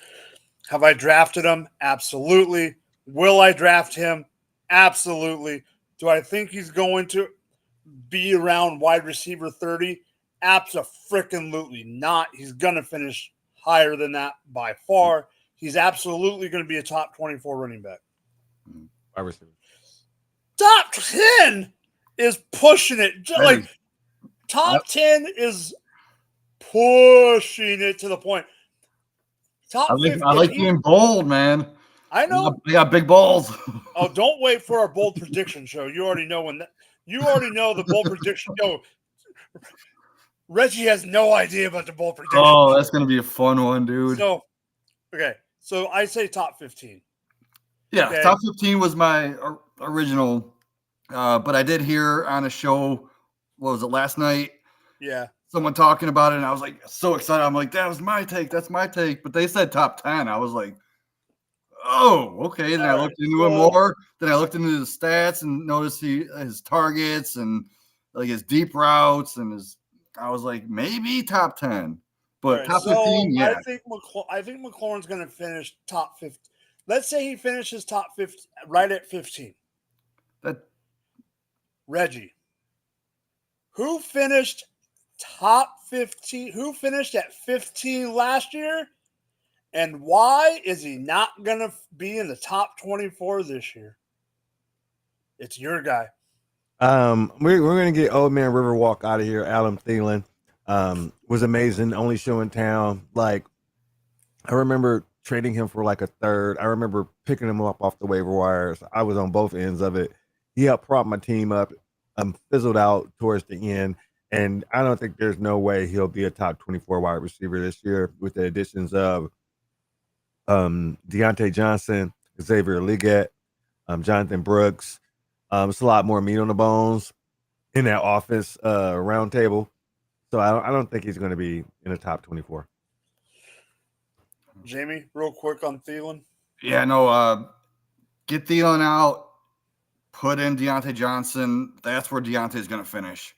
Have I drafted him? Absolutely. Will I draft him? Absolutely. Do I think he's going to be around wide receiver 30? Absolutely not. He's going to finish higher than that by far. He's absolutely going to be a top 24 running back. Wide receiver. Top 10 is pushing it. Like, top 10 is pushing it to the point. Top 15. I like being bold, man. I know. I got big balls. Oh, don't wait for our bold prediction show. You already know you already know the bold prediction. No, Reggie has no idea about the bold prediction. Oh, that's going to be a fun one, dude. So, okay. So I say top 15. Yeah, okay. Top 15 was my original, but I did hear on a show, what was it, last night? Yeah. Someone talking about it, and I was like so excited. I'm like, that was my take. That's my take. But they said top 10. I was like, oh, okay. Then I looked into him more. Then I looked into the stats and noticed his targets and like his deep routes and I was like, maybe top 10. But top 15, yeah. I think McLaurin's going to finish top 15. Let's say he finishes top 15, right at 15. Reggie, who finished top 15? Who finished at 15 last year? And why is he not going to be in the top 24 this year? It's your guy. We're going to get old man Riverwalk out of here. Adam Thielen was amazing. Only show in town. Like, I remember trading him for like a third. I remember picking him up off the waiver wires. I was on both ends of it. He helped prop my team up. Fizzled out towards the end. And I don't think there's no way he'll be a top 24 wide receiver this year with the additions of Deontay Johnson, Xavier Leggett, Jonathan Brooks. It's a lot more meat on the bones in that offense round table. So I don't think he's going to be in the top 24. Jamie, real quick on Thielen. Yeah, no, get Thielen out, put in Deontay Johnson. That's where Deontay's going to finish.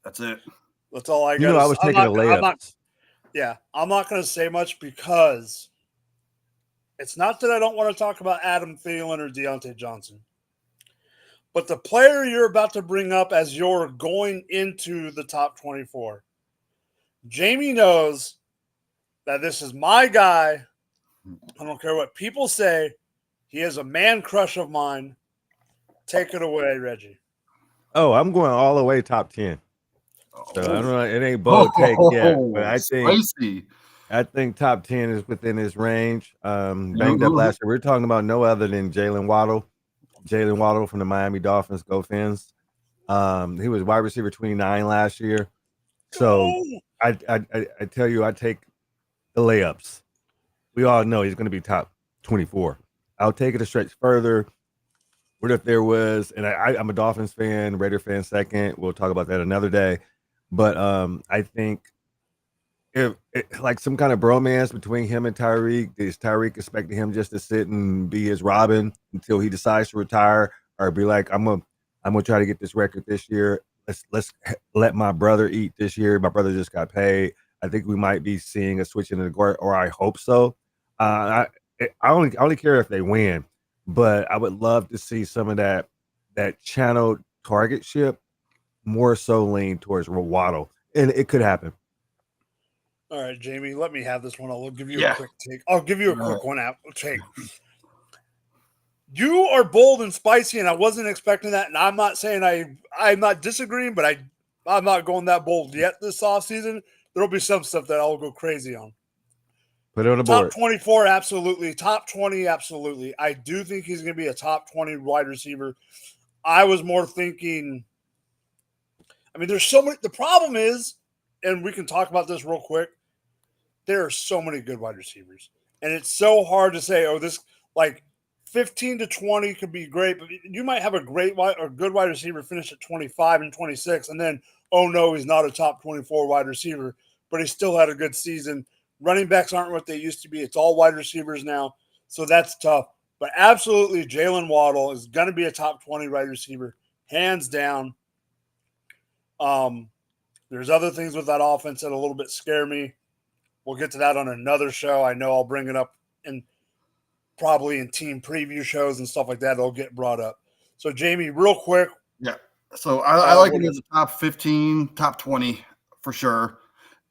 That's it. That's all I got. I was taking a layup. I'm not going to say much because it's not that I don't want to talk about Adam Thielen or Deontay Johnson. But the player you're about to bring up as you're going into the top 24, Jamie knows that this is my guy. I don't care what people say. He is a man crush of mine. Take it away, Reggie. Oh, I'm going all the way top 10. So I don't know. It ain't bold take yet, but Spicy. I think top 10 is within his range. Banged up Who- last year. We're talking about no other than Jalen Waddle. Jalen Waddle from the Miami Dolphins. Go Fins. He was wide receiver 29 last year. So I tell you, I take the layups. We all know he's going to be top 24. I'll take it a stretch further. What if there was, and I'm a Dolphins fan, Raider fan second. We'll talk about that another day. But I think if like some kind of bromance between him and Tyreek, is Tyreek expecting him just to sit and be his Robin until he decides to retire, or be like, I'm gonna try to get this record this year. Let's let my brother eat this year. My brother just got paid. I think we might be seeing a switch in the guard, or I hope so. I only care if they win, but I would love to see some of that channeled target ship more so lean towards Waddle, and it could happen. All right, Jamie, let me have this one. I'll give you Yeah. a quick take. I'll give you a quick one out take. You are bold and spicy, and I wasn't expecting that. And I'm not saying I'm not disagreeing, but I'm not going that bold yet this offseason. There'll be some stuff that I'll go crazy on. Put it on the Top board. 24, absolutely. Top 20, absolutely. I do think he's going to be a top 20 wide receiver. I was more thinking, I mean, there's so many. The problem is, and we can talk about this real quick, there are so many good wide receivers. And it's so hard to say, oh, this, like, 15 to 20 could be great, but you might have a good wide receiver finish at 25 and 26, and then, oh, no, he's not a top 24 wide receiver, but he still had a good season. Running backs aren't what they used to be. It's all wide receivers now, so that's tough. But absolutely, Jalen Waddle is going to be a top 20 wide receiver, hands down. There's other things with that offense that a little bit scare me. We'll get to that on another show. I know I'll bring it up probably in team preview shows and stuff like that. It'll get brought up. So, Jamie, real quick. Yeah. So I like him as a top 15, top 20 for sure.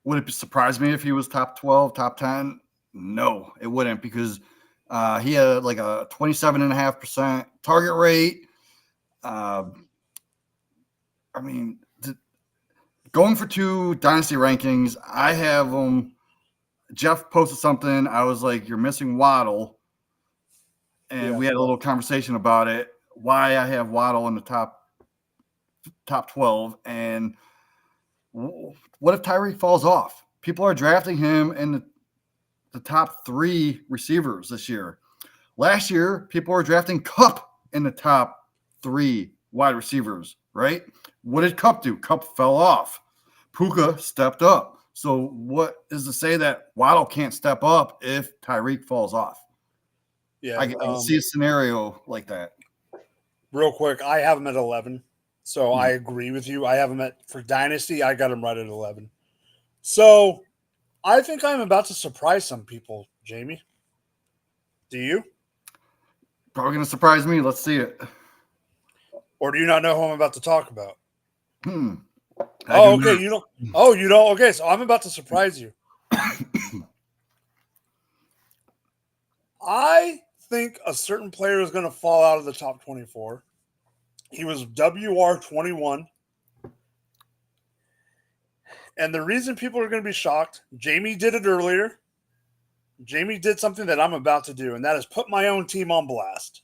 Would it surprise me if he was top 12, top 10? No, it wouldn't, because he had like a 27.5% target rate. I mean, going for 2 dynasty rankings, I have him. Jeff posted something. I was like, you're missing Waddle. And we had a little conversation about it, why I have Waddle in the top 12. And what if Tyreek falls off? People are drafting him in the top 3 receivers this year. Last year, people were drafting Kupp in the top 3 wide receivers, right? What did Kupp do? Kupp fell off. Puka stepped up. So what is to say that Waddle can't step up if Tyreek falls off? Yeah, I can see a scenario like that. Real quick, I have him at 11. So I agree with you. I have him for Dynasty. I got him right at 11. So I think I'm about to surprise some people, Jamie. Do you? Probably going to surprise me. Let's see it. Or do you not know who I'm about to talk about? I Oh, do okay. not. You don't. Oh, you don't. Okay, so I'm about to surprise you. I think a certain player is going to fall out of the top 24. He was WR21. And the reason people are going to be shocked, Jamie did it earlier. Jamie did something that I'm about to do, and that is put my own team on blast.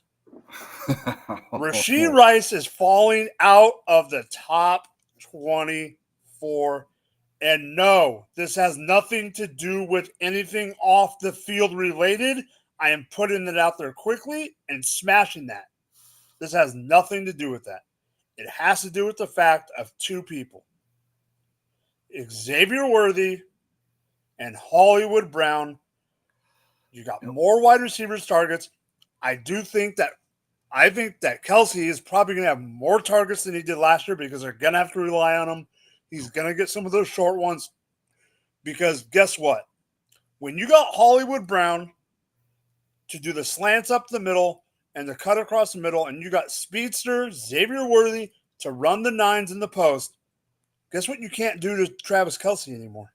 Rashee Rice is falling out of the top 24. And no, this has nothing to do with anything off the field related. I am putting it out there quickly and smashing that. This has nothing to do with that. It has to do with the fact of 2 people. Xavier Worthy and Hollywood Brown. You got more wide receivers targets. I think that Kelsey is probably going to have more targets than he did last year because they're going to have to rely on him. He's going to get some of those short ones because guess what? When you got Hollywood Brown to do the slants up the middle and the cut across the middle, and you got speedster Xavier Worthy to run the nines in the post, guess what you can't do to Travis Kelce anymore?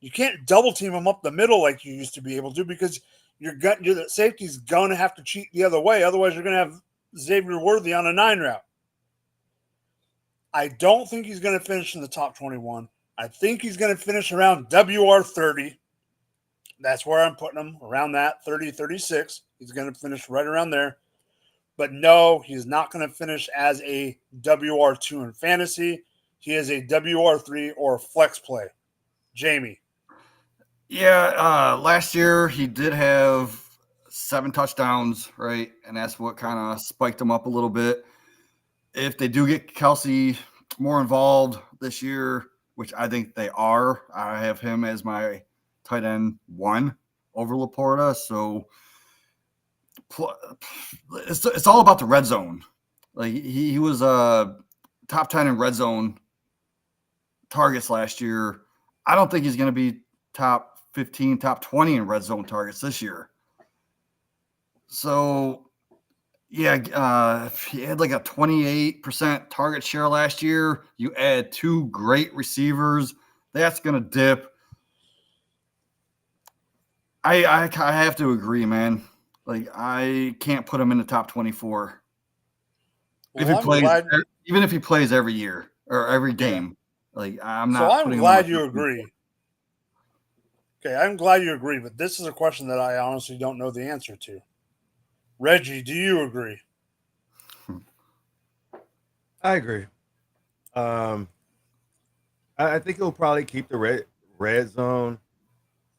You can't double team him up the middle like you used to be able to because the safety's going to have to cheat the other way. Otherwise, you're going to have Xavier Worthy on a 9 route. I don't think he's going to finish in the top 21. I think he's going to finish around WR 30. That's where I'm putting him, around that, 30, 36. He's going to finish right around there. But no, he's not going to finish as a WR2 in fantasy. He is a WR3 or a flex play. Jamie. Yeah, last year he did have 7 touchdowns, right? And that's what kind of spiked him up a little bit. If they do get Kelce more involved this year, which I think they are, I have him as my tight end 1 over Laporta. So it's all about the red zone. Like he was top 10 in red zone targets last year. I don't think he's going to be top 15, top 20 in red zone targets this year. So, yeah, he had like a 28% target share last year. You add 2 great receivers, that's going to dip. I have to agree, man. Like, I can't put him in the top 24. Well, even if he plays every year or every game. Yeah. Like, I'm not. So I'm glad you agree. Okay, I'm glad you agree, but this is a question that I honestly don't know the answer to. Reggie, do you agree? I agree. I think he'll probably keep the red zone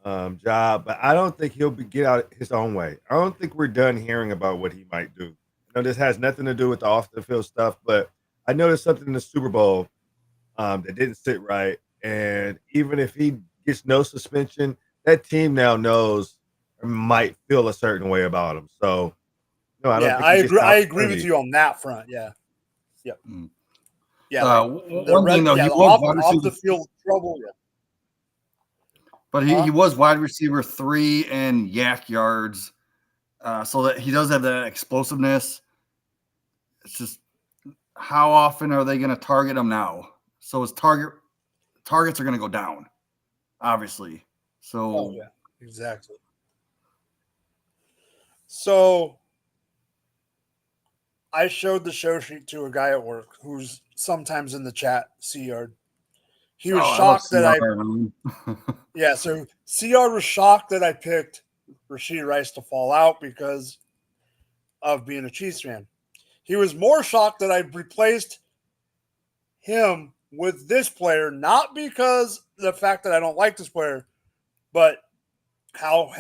job, but I don't think he'll get out his own way. I don't think we're done hearing about what he might do. I know this has nothing to do with the off the field stuff, but I noticed something in the Super Bowl that didn't sit right. And even if he gets no suspension, that team now knows or might feel a certain way about him. So, no, I don't think I agree. I agree with you on that front. Yeah. Yep. Yeah. One thing though, he was off the field trouble. Yeah. But he was wide receiver 3 in yak yards, so that he does have that explosiveness. It's just how often are they going to target him now? So his targets are going to go down, obviously. So yeah, exactly. So I showed the show sheet to a guy at work who's sometimes in the chat, C-Yard. He was shocked that yeah, so CR was shocked that I picked Rashid Rice to fall out because of being a Chiefs fan. He was more shocked that I replaced him with this player, not because the fact that I don't like this player, but how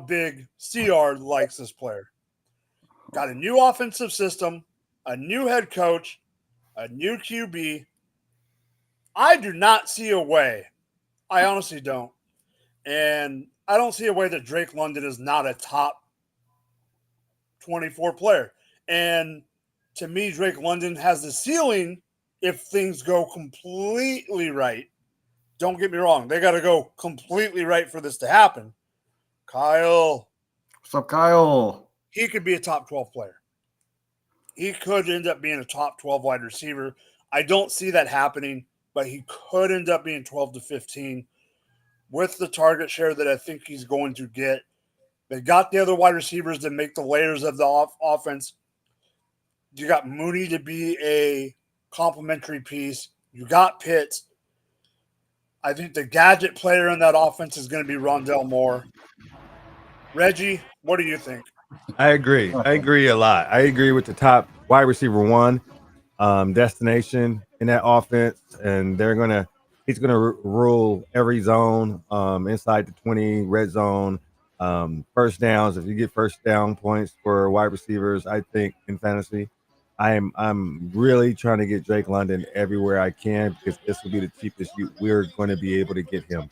big CR likes this player. Got a new offensive system, a new head coach, a new QB. I do not see a way. I honestly don't. And I don't see a way that Drake London is not a top 24 player. And to me, Drake London has the ceiling if things go completely right. Don't get me wrong. They got to go completely right for this to happen. Kyle. What's up, Kyle? He could be a top 12 player. He could end up being a top 12 wide receiver. I don't see that happening, but he could end up being 12 to 15 with the target share that I think he's going to get. They got the other wide receivers that make the layers of the offense. You got Mooney to be a complementary piece. You got Pitts. I think the gadget player in that offense is going to be Rondell Moore. Reggie, what do you think? I agree. I agree a lot. I agree with the top wide receiver 1 destination in that offense, and he's gonna rule every zone inside the 20 red zone, first downs. If you get first down points for wide receivers, I think in fantasy, I'm really trying to get Drake London everywhere I can because this will be the cheapest we're going to be able to get him.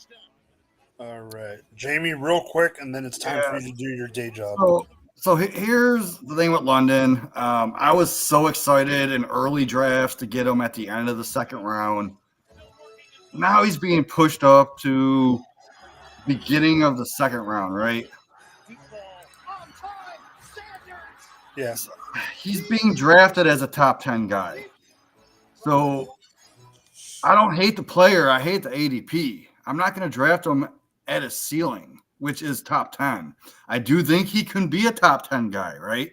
All right, Jamie, real quick, and then it's time for you to do your day job. So here's the thing with London. I was so excited in early drafts to get him at the end of the second round. Now he's being pushed up to beginning of the second round, right? Yeah. He's being drafted as a top 10 guy. So I don't hate the player. I hate the ADP. I'm not going to draft him at a ceiling, which is top 10. I do think he can be a top 10 guy, right?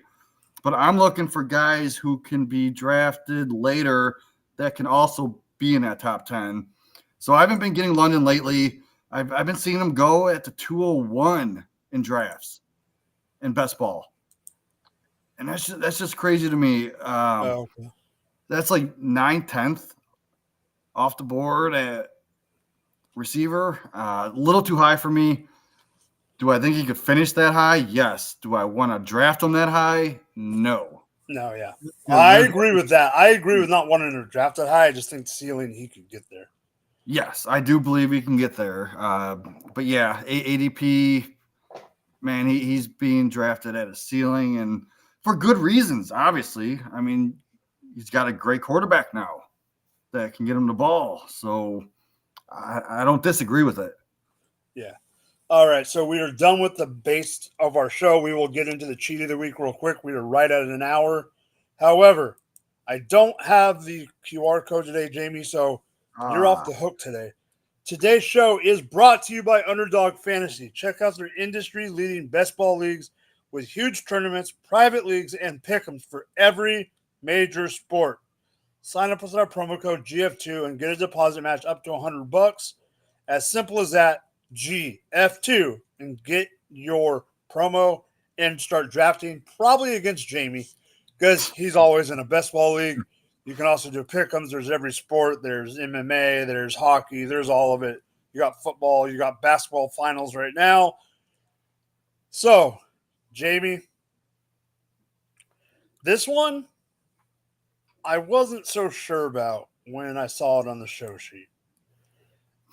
But I'm looking for guys who can be drafted later that can also be in that top 10. So I haven't been getting London lately. I've been seeing him go at the 201 in drafts in best ball. And that's just crazy to me. Okay. That's like 9th, 10th off the board at receiver. A little too high for me. Do I think he could finish that high? Yes. Do I want to draft him that high? No. No, yeah. Because I agree with that. I agree with not wanting to draft that high. I just think ceiling he could get there. Yes, I do believe he can get there. But yeah, ADP, man, he's being drafted at a ceiling and for good reasons, obviously. I mean, he's got a great quarterback now that can get him the ball. So I don't disagree with it. Yeah. All right. So we are done with the base of our show. We will get into the cheat of the week real quick. We are right at an hour. However, I don't have the QR code today, Jamie, so you're off the hook today. Today's show is brought to you by Underdog Fantasy. Check out their industry-leading best ball leagues with huge tournaments, private leagues, and pick'ems for every major sport. Sign up with our promo code GF2 and get a deposit match up to $100. As simple as that, GF2, and get your promo and start drafting probably against Jamie because he's always in a best ball league. You can also do pick'ems. There's every sport. There's MMA. There's hockey. There's all of it. You got football. You got basketball finals right now. So, Jamie, this one I wasn't so sure about when I saw it on the show sheet.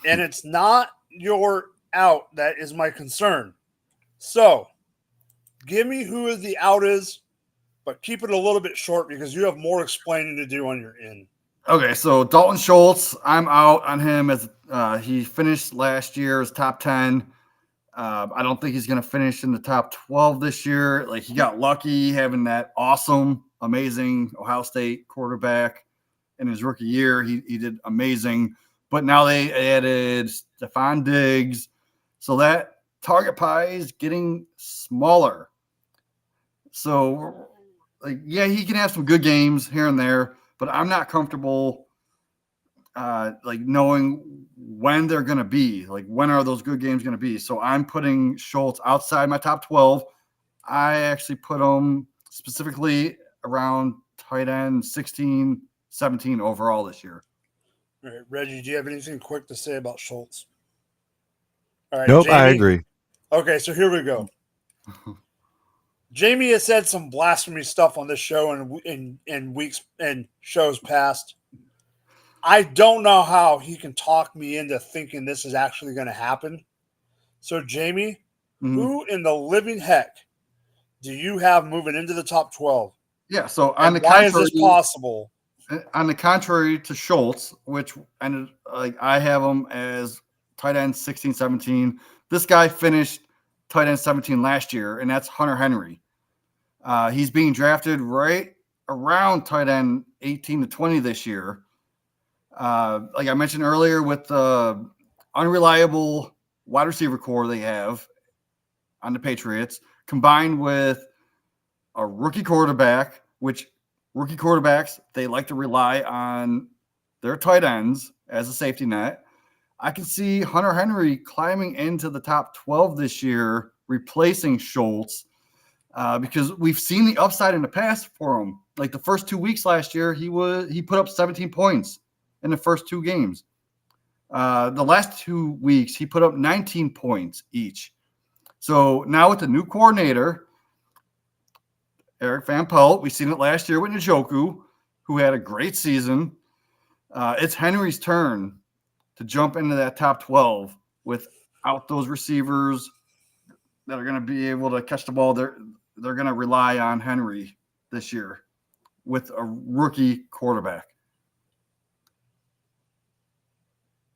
And it's not your out that is my concern. So, give me who the out is, but keep it a little bit short because you have more explaining to do on your in. Okay, so Dalton Schultz, I'm out on him as he finished last year as top 10. I don't think he's going to finish in the top 12 this year. Like he got lucky having that awesome, amazing Ohio State quarterback in his rookie year. He did amazing. But now they added Stephon Diggs. So that target pie is getting smaller. So, like, yeah, he can have some good games here and there, but I'm not comfortable like knowing when they're going to be. Like, when are those good games going to be? So I'm putting Schultz outside my top 12. I actually put him specifically around tight end 16, 17 overall this year. All right, Reggie, do you have anything quick to say about Schultz? All right, Nope, Jamie? I agree. Okay, so here we go. Jamie has said some blasphemy stuff on this show in weeks and shows past. I don't know how he can talk me into thinking this is actually going to happen. So, Jamie, who in the living heck do you have moving into the top 12? Yeah, so why is this possible? On the contrary to Schultz, which ended like I have him as tight end 16, 17. This guy finished tight end 17 last year, and that's Hunter Henry. He's being drafted right around tight end 18 to 20 this year. Like I mentioned earlier, with the unreliable wide receiver core they have on the Patriots, combined with a rookie quarterback, which rookie quarterbacks, they like to rely on their tight ends as a safety net. I can see Hunter Henry climbing into the top 12 this year, replacing Schultz, because we've seen the upside in the past for him. Like the first 2 weeks last year, he put up 17 points in the first 2 games. The last 2 weeks, he put up 19 points each. So now with the new coordinator, Eric Van Pelt, we've seen it last year with Njoku, who had a great season. It's Henry's turn to jump into that top 12 without those receivers that are going to be able to catch the ball. They're going to rely on Henry this year with a rookie quarterback.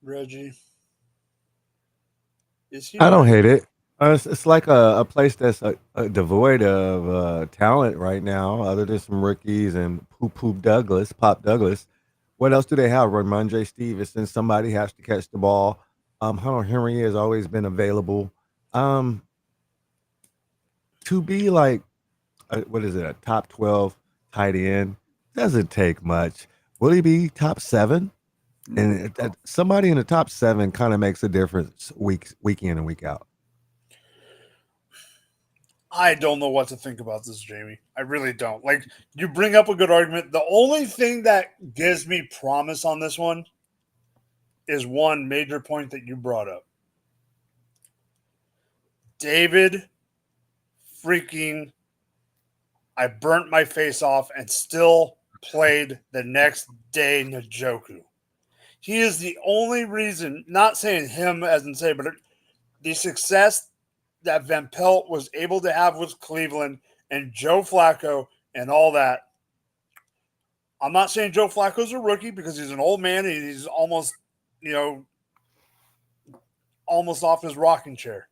Reggie, is he? I don't hate it. It's like a place that's devoid of talent right now, other than some rookies and Pop Douglas. What else do they have? Ramondre Stevenson. Somebody has to catch the ball. Hunter Henry has always been available. Um, to be like, what is it, a top 12 tight end doesn't take much. Will he be top 7? And somebody in the top 7 kind of makes a difference week in and week out. I don't know what to think about this, Jamie. I really don't. Like, you bring up a good argument. The only thing that gives me promise on this one is one major point that you brought up. David freaking, I burnt my face off and still played the next day Njoku. He is the only reason, not saying him as in say, but the success that Van Pelt was able to have with Cleveland and Joe Flacco and all that. I'm not saying Joe Flacco's a rookie because he's an old man and he's almost, almost off his rocking chair.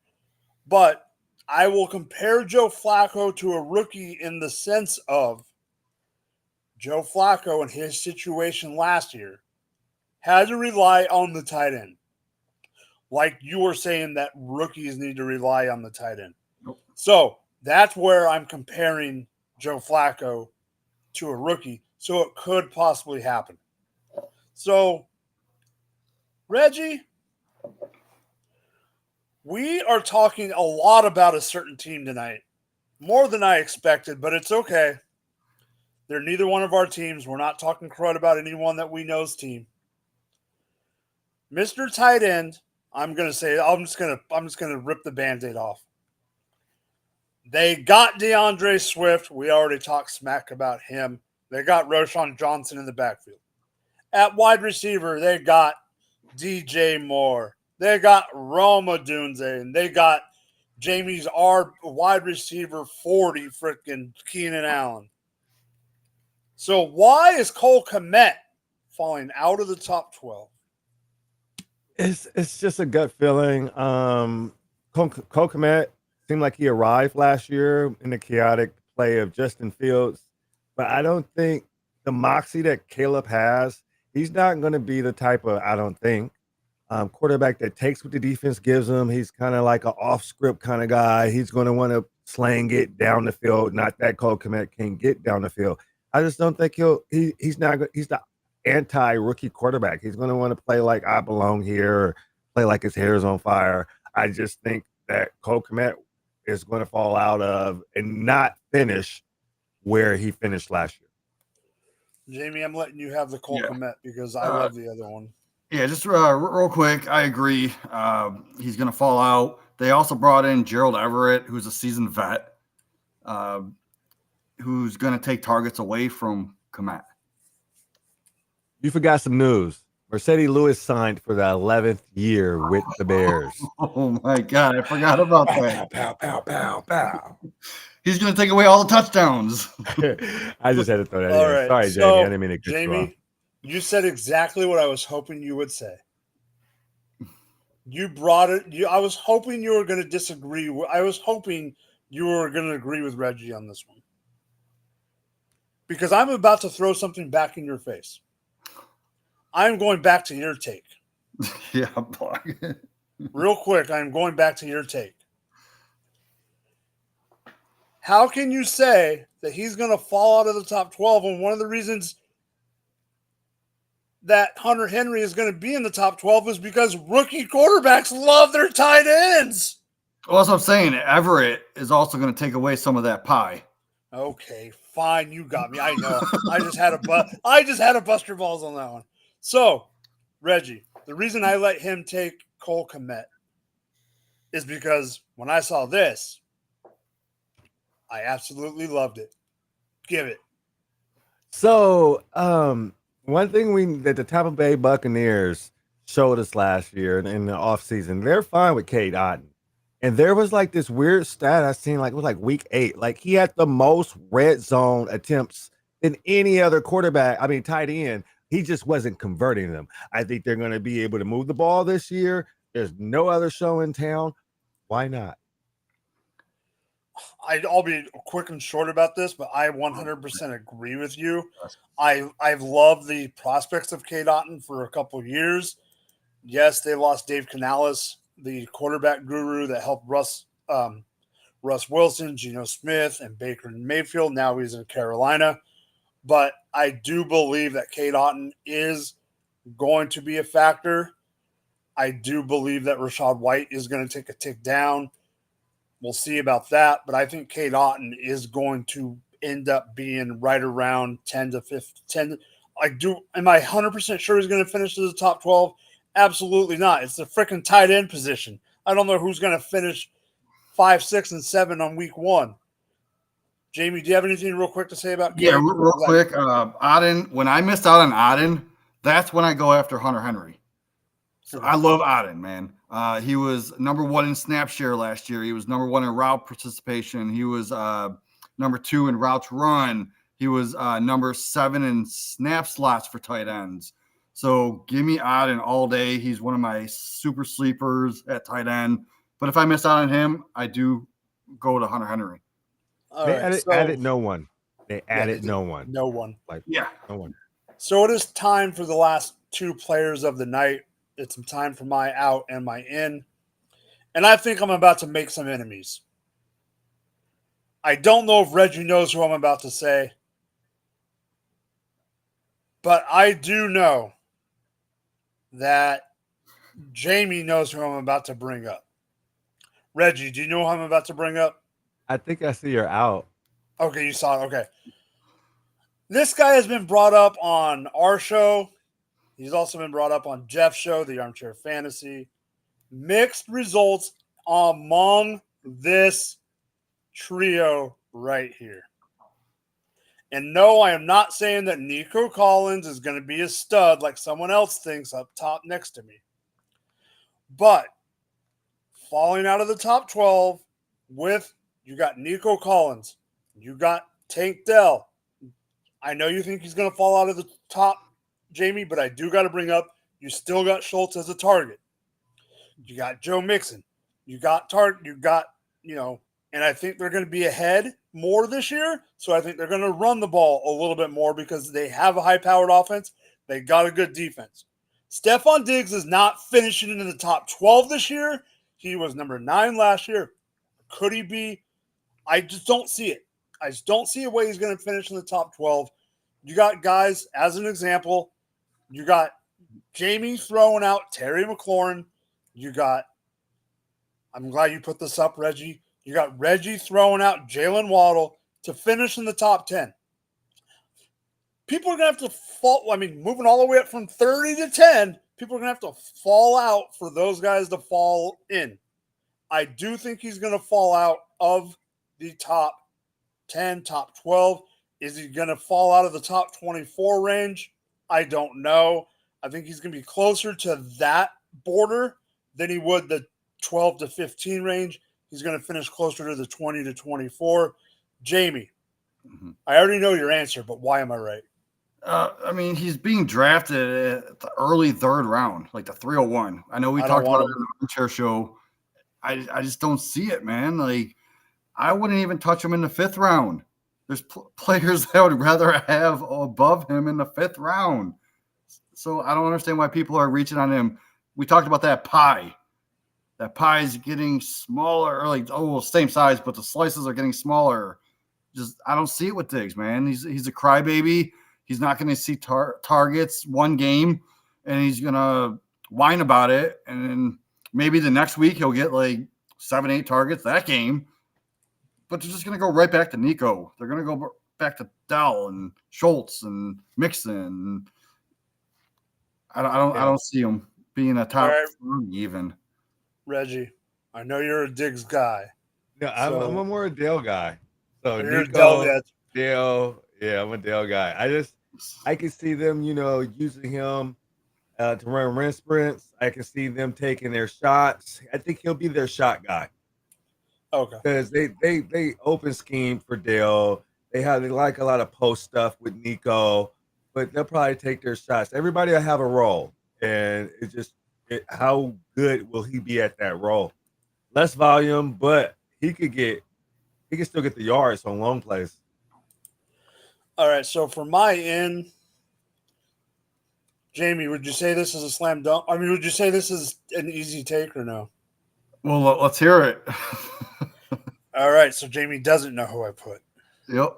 But I will compare Joe Flacco to a rookie in the sense of Joe Flacco in his situation last year had to rely on the tight end. Like you were saying that rookies need to rely on the tight end. Nope. So that's where I'm comparing Joe Flacco to a rookie. So it could possibly happen. So, Reggie, we are talking a lot about a certain team tonight. More than I expected, but it's okay. They're neither one of our teams. We're not talking crud about anyone that we know's team. Mr. Tight End, I'm just gonna rip the Band-Aid off. They got DeAndre Swift. We already talked smack about him. They got Roshan Johnson in the backfield. At wide receiver, they got DJ Moore. They got Roma Dunze. And they got Jamie's our wide receiver 40, freaking Keenan Allen. So why is Cole Kmet falling out of the top 12? It's just a gut feeling. Cole Kmet seemed like he arrived last year in the chaotic play of Justin Fields, but I don't think the moxie that Caleb has, he's not going to be the type of, I don't think, quarterback that takes what the defense gives him. He's kind of like an off-script kind of guy. He's going to want to slang it down the field. Not that Cole Kmet can get down the field. I just don't think he's the anti-rookie quarterback. He's going to want to play like I belong here or play like his hair is on fire. I just think that Cole Kmet is going to fall out of and not finish where he finished last year. Jamie, I'm letting you have the Cole Kmet because I love the other one. Yeah, just real quick, I agree. He's going to fall out. They also brought in Gerald Everett, who's a seasoned vet, who's going to take targets away from Kmet. You forgot some news. Mercedes Lewis signed for the 11th year with the Bears. Oh, my God. I forgot about that. Pow, pow, pow, pow. He's going to take away all the touchdowns. I just had to throw that All in. right. Sorry, So, Jamie. I didn't mean to cut you off. Jamie, you said exactly what I was hoping you would say. You brought it. I was hoping you were going to disagree. I was hoping you were going to agree with Reggie on this one. Because I'm about to throw something back in your face. I'm going back to your take. Yeah. Real quick, I'm going back to your take. How can you say that he's going to fall out of the top 12 when one of the reasons that Hunter Henry is going to be in the top 12 is because rookie quarterbacks love their tight ends? Well, that's what I'm saying. Everett is also going to take away some of that pie. Okay, fine. You got me. I know. I just had a bust your balls on that one. So, Reggie, the reason I let him take Cole Kmet is because when I saw this, I absolutely loved it. Give it. So, one thing that the Tampa Bay Buccaneers showed us last year in the offseason, they're fine with Cade Otton. And there was like this weird stat I seen, like it was like week 8. Like he had the most red zone attempts than any other tight end. He just wasn't converting them. I think they're going to be able to move the ball this year. There's no other show in town. Why not? I'll be quick and short about this, but I 100% agree with you. I've loved the prospects of K. Dotton for a couple years. Yes, they lost Dave Canales, the quarterback guru that helped Russ Wilson, Geno Smith, and Baker Mayfield. Now he's in Carolina. But I do believe that K. Dotton is going to be a factor. I do believe that Rachaad White is going to take a tick down. We'll see about that. But I think K. Dotton is going to end up being right around 10 to 15. Am I 100% sure he's going to finish as the top 12? Absolutely not. It's the freaking tight end position. I don't know who's going to finish 5, 6, and 7 on week 1. Jamie, do you have anything real quick to say about K? Yeah, real quick. Auden, when I missed out on Auden, that's when I go after Hunter Henry. So I love Auden, man. He was number 1 in snap share last year. He was number 1 in route participation. He was number 2 in routes run. He was number 7 in snap slots for tight ends. So give me Auden all day. He's one of my super sleepers at tight end. But if I miss out on him, I do go to Hunter Henry. Added no one. They added no one. No one. No one. So it is time for the last 2 players of the night. It's some time for my out and my in. And I think I'm about to make some enemies. I don't know if Reggie knows who I'm about to say. But I do know that Jamie knows who I'm about to bring up. Reggie, do you know who I'm about to bring up? I think I see her out. Okay, you saw it. Okay. This guy has been brought up on our show. He's also been brought up on Jeff's show, The Armchair Fantasy. Mixed results among this trio right here. And no, I am not saying that Nico Collins is going to be a stud like someone else thinks up top next to me. But falling out of the top 12 with, you got Nico Collins, you got Tank Dell. I know you think he's going to fall out of the top, Jamie, but I do got to bring up, you still got Schultz as a target. You got Joe Mixon. You got and I think they're going to be ahead more this year. So I think they're going to run the ball a little bit more because they have a high-powered offense. They got a good defense. Stephon Diggs is not finishing in the top 12 this year. He was number 9 last year. Could he be? I just don't see it. I just don't see a way he's going to finish in the top 12. You got guys, as an example, you got Jamie throwing out Terry McLaurin. I'm glad you put this up, Reggie. You got Reggie throwing out Jalen Waddle to finish in the top 10. People are going to have to fall. Moving all the way up from 30 to 10, people are going to have to fall out for those guys to fall in. I do think he's going to fall out of the top 10, top 12. Is he going to fall out of the top 24 range? I don't know. I think he's going to be closer to that border than he would the 12 to 15 range. He's going to finish closer to the 20 to 24. Jamie, I already know your answer, but why am I right? He's being drafted at the early 3rd round, like the 301. I know we talked about it in the Armchair show. I just don't see it, man. Like, I wouldn't even touch him in the 5th round. There's players that I would rather have above him in the 5th round. So I don't understand why people are reaching on him. We talked about that pie. That pie is getting smaller, or same size, but the slices are getting smaller. I don't see it with Diggs, man. He's a crybaby. He's not going to see targets one game, and he's going to whine about it. And then maybe the next week he'll get 7, 8 targets that game. But they're just going to go right back to Nico. They're going to go back to Dell and Schultz and Mixon. I don't see him being a top 3 even. Reggie, I know you're a Diggs guy. No, I'm a more Dale guy. So you're Nico, a Dell. Dale, yeah, I'm a Dale guy. I can see them, using him to run sprints. I can see them taking their shots. I think he'll be their shot guy. Okay. Because they open scheme for Dale. They like a lot of post stuff with Nico, but they'll probably take their shots. Everybody will have a role, and it's just how good will he be at that role? Less volume, but he could get He can still get the yards on long plays. All right, so for my in, Jamie, would you say this is a slam dunk? I mean, would you say this is an easy take or no? Well, let's hear it. All right, so Jamie doesn't know who I put. Yep.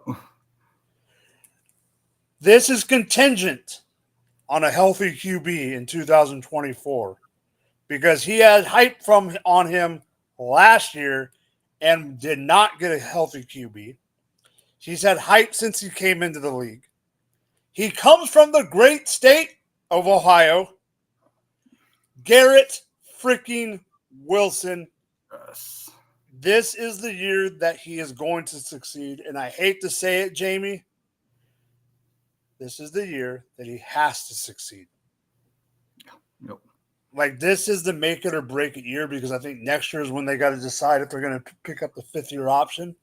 This is contingent on a healthy QB in 2024 because he had hype on him last year and did not get a healthy QB. He's had hype since he came into the league. He comes from the great state of Ohio. Garrett freaking Wilson. Yes. This is the year that he is going to succeed. And I hate to say it, Jamie. This is the year that he has to succeed. Yep. Like, this is the make it or break it year because I think next year is when they got to decide if they're going to pick up the fifth-year option.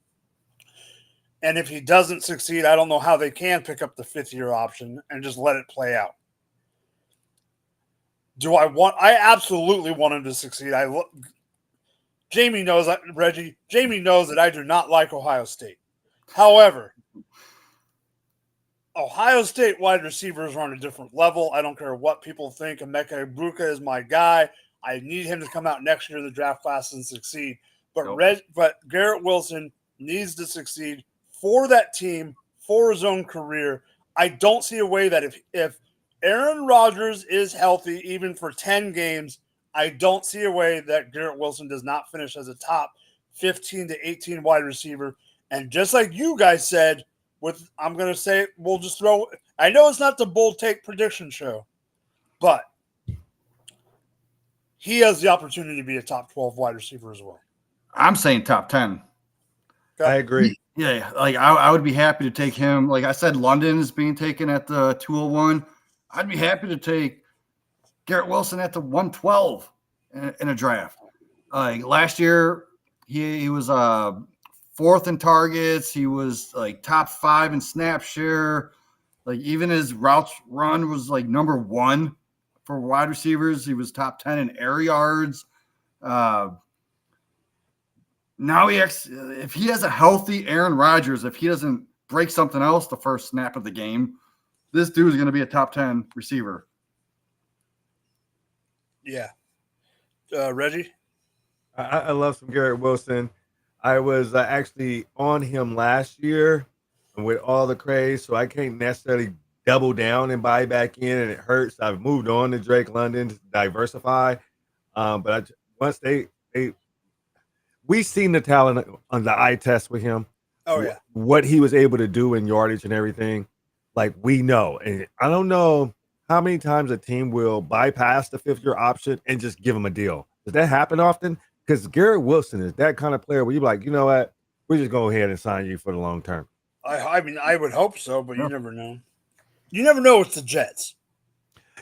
And if he doesn't succeed, I don't know how they can pick up the fifth-year option and just let it play out. I absolutely want him to succeed. Jamie knows that, Reggie. Jamie knows that I do not like Ohio State. However, Ohio State wide receivers are on a different level. I don't care what people think. Emeka Egbuka is my guy. I need him to come out next year in the draft class and succeed. But Garrett Wilson needs to succeed for that team, for his own career. I don't see a way that if Aaron Rodgers is healthy, even for 10 games, I don't see a way that Garrett Wilson does not finish as a top 15 to 18 wide receiver. And just like you guys said, I'm going to say, we'll just throw – I know it's not the bold take prediction show, but he has the opportunity to be a top 12 wide receiver as well. I'm saying top 10. I agree. Yeah, like I would be happy to take him. Like I said, London is being taken at the 201. I'd be happy to take Garrett Wilson at the 112 in a draft. Like last year, he was fourth in targets. He was like top 5 in snap share. Like even his routes run was like number 1 for wide receivers. He was top 10 in air yards. Now if he has a healthy Aaron Rodgers, if he doesn't break something else the first snap of the game, this dude is going to be a top 10 receiver. Yeah. Reggie? I love some Garrett Wilson. I was actually on him last year with all the craze, so I can't necessarily double down and buy back in, and it hurts. I've moved on to Drake London to diversify. But once we seen the talent on the eye test with him. Oh, yeah. What he was able to do in yardage and everything, like we know. And I don't know how many times a team will bypass the fifth-year option and just give him a deal. Does that happen often? Because Garrett Wilson is that kind of player where you're like, you know what? We're just go ahead and sign you for the long term. I mean, I would hope so, but you never know. You never know with the Jets.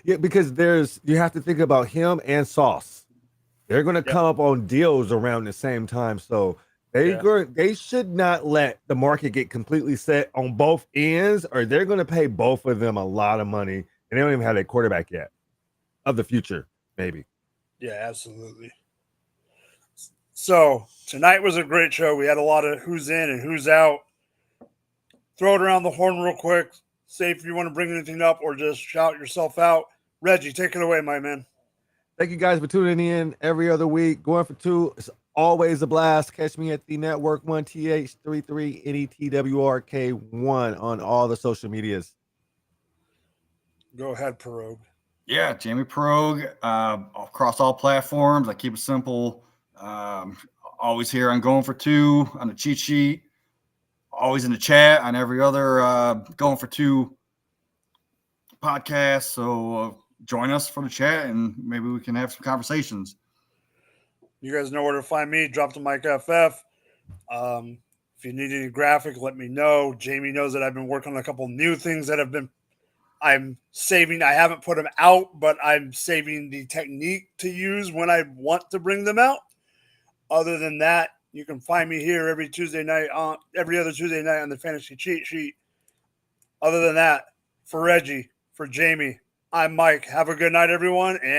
Yeah, because you have to think about him and Sauce. They're going to come up on deals around the same time. So they should not let the market get completely set on both ends, or they're going to pay both of them a lot of money, and they don't even have their quarterback yet of the future, maybe. Yeah, absolutely. So tonight was a great show. We had a lot of who's in and who's out. Throw it around the horn real quick. Say if you want to bring anything up or just shout yourself out. Reggie, take it away, my man. Thank you guys for tuning in every other week. Going for 2. It's always a blast. Catch me at the Network 1TH33NETWRK1 on all the social medias. Go ahead, Pirogue. Yeah, Jamie Pirogue, across all platforms. I keep it simple. Always here on Going for 2 on the cheat sheet. Always in the chat on every other Going for 2 podcast. So join us for the chat and maybe we can have some conversations. You guys know where to find me. Drop the mic FF. If you need any graphic, let me know. Jamie knows that I've been working on a couple new things that I'm saving. I haven't put them out, but I'm saving the technique to use when I want to bring them out. Other than that, you can find me here every other Tuesday night on the Fantasy Cheat Sheet. Other than that, for Reggie, for Jamie, I'm Mike. Have a good night, everyone, and